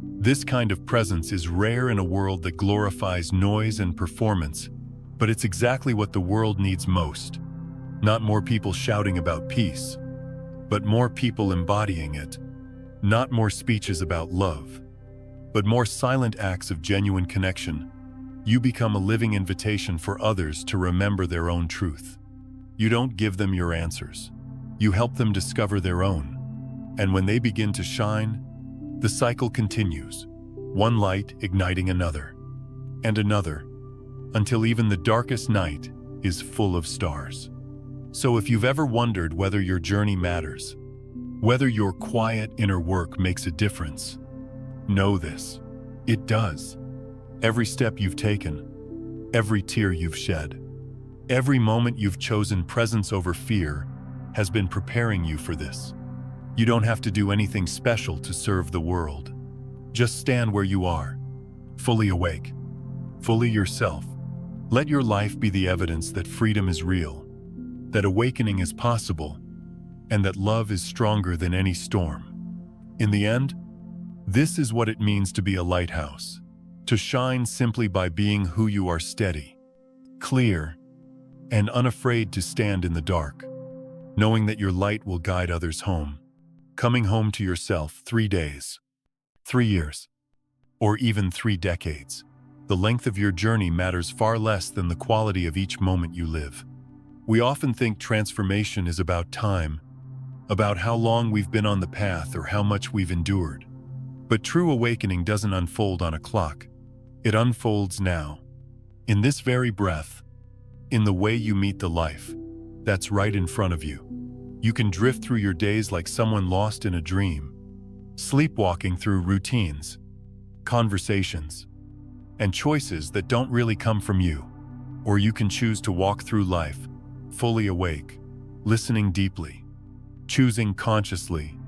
This kind of presence is rare in a world that glorifies noise and performance, but it's exactly what the world needs most. Not more people shouting about peace, but more people embodying it. Not more speeches about love, but more silent acts of genuine connection. You become a living invitation for others to remember their own truth. You don't give them your answers. You help them discover their own. And when they begin to shine, the cycle continues, one light igniting another, and another, until even the darkest night is full of stars. So if you've ever wondered whether your journey matters, whether your quiet inner work makes a difference, know this: it does. Every step you've taken, every tear you've shed, every moment you've chosen presence over fear has been preparing you for this. You don't have to do anything special to serve the world. Just stand where you are, fully awake, fully yourself. Let your life be the evidence that freedom is real, that awakening is possible, and that love is stronger than any storm. In the end, this is what it means to be a lighthouse: to shine simply by being who you are, steady, clear, and unafraid to stand in the dark, knowing that your light will guide others home, coming home to yourself 3 days, 3 years, or even 3 decades. The length of your journey matters far less than the quality of each moment you live. We often think transformation is about time, about how long we've been on the path or how much we've endured. But true awakening doesn't unfold on a clock. It unfolds now, in this very breath, in the way you meet the life that's right in front of you. You can drift through your days like someone lost in a dream, sleepwalking through routines, conversations, and choices that don't really come from you. Or you can choose to walk through life, fully awake, listening deeply, choosing consciously,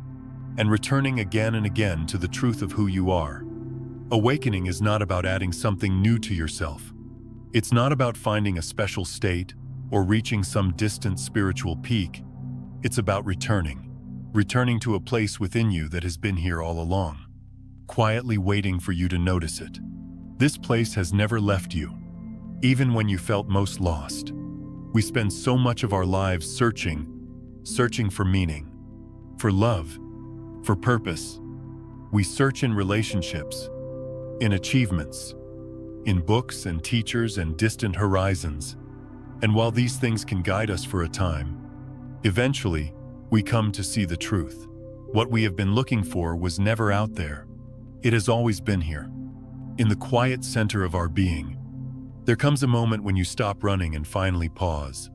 and returning again and again to the truth of who you are. Awakening is not about adding something new to yourself. It's not about finding a special state or reaching some distant spiritual peak. It's about returning to a place within you that has been here all along, quietly waiting for you to notice it. This place has never left you, even when you felt most lost. We spend so much of our lives searching for meaning, for love, For purpose, we search in relationships, in achievements, in books and teachers and distant horizons. And while these things can guide us for a time, eventually, we come to see the truth. What we have been looking for was never out there. It has always been here, in the quiet center of our being. There comes a moment when you stop running and finally pause.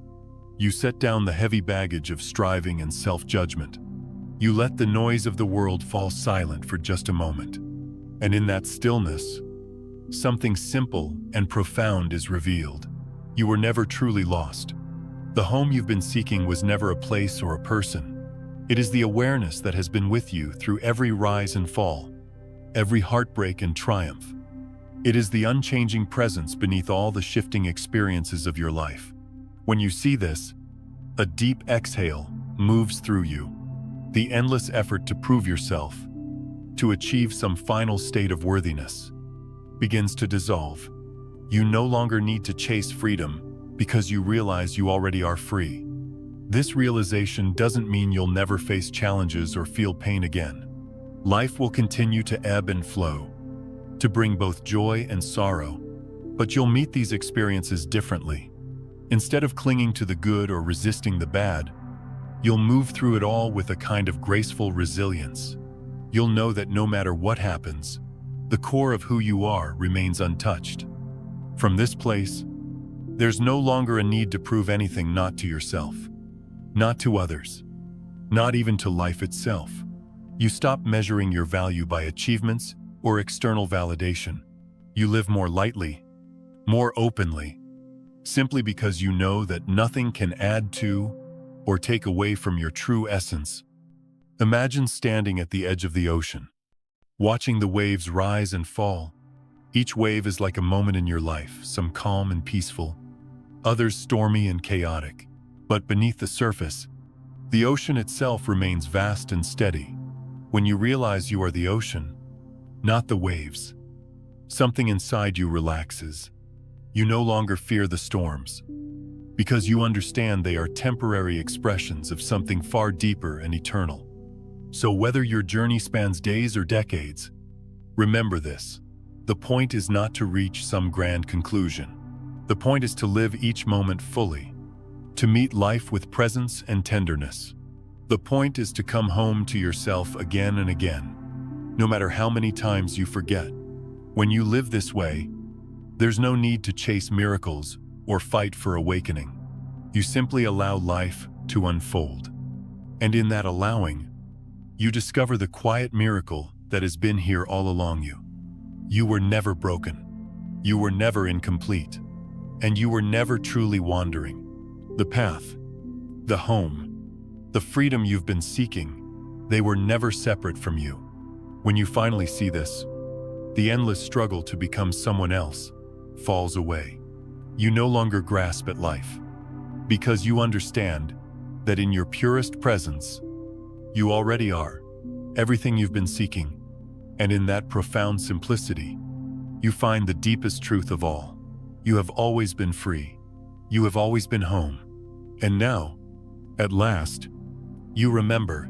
You set down the heavy baggage of striving and self-judgment. You let the noise of the world fall silent for just a moment. And in that stillness, something simple and profound is revealed. You were never truly lost. The home you've been seeking was never a place or a person. It is the awareness that has been with you through every rise and fall, every heartbreak and triumph. It is the unchanging presence beneath all the shifting experiences of your life. When you see this, a deep exhale moves through you. The endless effort to prove yourself, to achieve some final state of worthiness, begins to dissolve. You no longer need to chase freedom because you realize you already are free. This realization doesn't mean you'll never face challenges or feel pain again. Life will continue to ebb and flow, to bring both joy and sorrow, but you'll meet these experiences differently. Instead of clinging to the good or resisting the bad, you'll move through it all with a kind of graceful resilience. You'll know that no matter what happens, the core of who you are remains untouched. From this place, there's no longer a need to prove anything, not to yourself, not to others, not even to life itself. You stop measuring your value by achievements or external validation. You live more lightly, more openly, simply because you know that nothing can add to or take away from your true essence. Imagine standing at the edge of the ocean, watching the waves rise and fall. Each wave is like a moment in your life, some calm and peaceful, others stormy and chaotic. But beneath the surface, the ocean itself remains vast and steady. When you realize you are the ocean, not the waves, something inside you relaxes. You no longer fear the storms, because you understand they are temporary expressions of something far deeper and eternal. So whether your journey spans days or decades, remember this: the point is not to reach some grand conclusion. The point is to live each moment fully, to meet life with presence and tenderness. The point is to come home to yourself again and again, no matter how many times you forget. When you live this way, there's no need to chase miracles or fight for awakening. You simply allow life to unfold. And in that allowing, you discover the quiet miracle that has been here all along you. You were never broken. You were never incomplete. And you were never truly wandering. The path, the home, the freedom you've been seeking, they were never separate from you. When you finally see this, the endless struggle to become someone else falls away. You no longer grasp at life, because you understand that in your purest presence, you already are everything you've been seeking. And in that profound simplicity, you find the deepest truth of all. You have always been free. You have always been home. And now, at last, you remember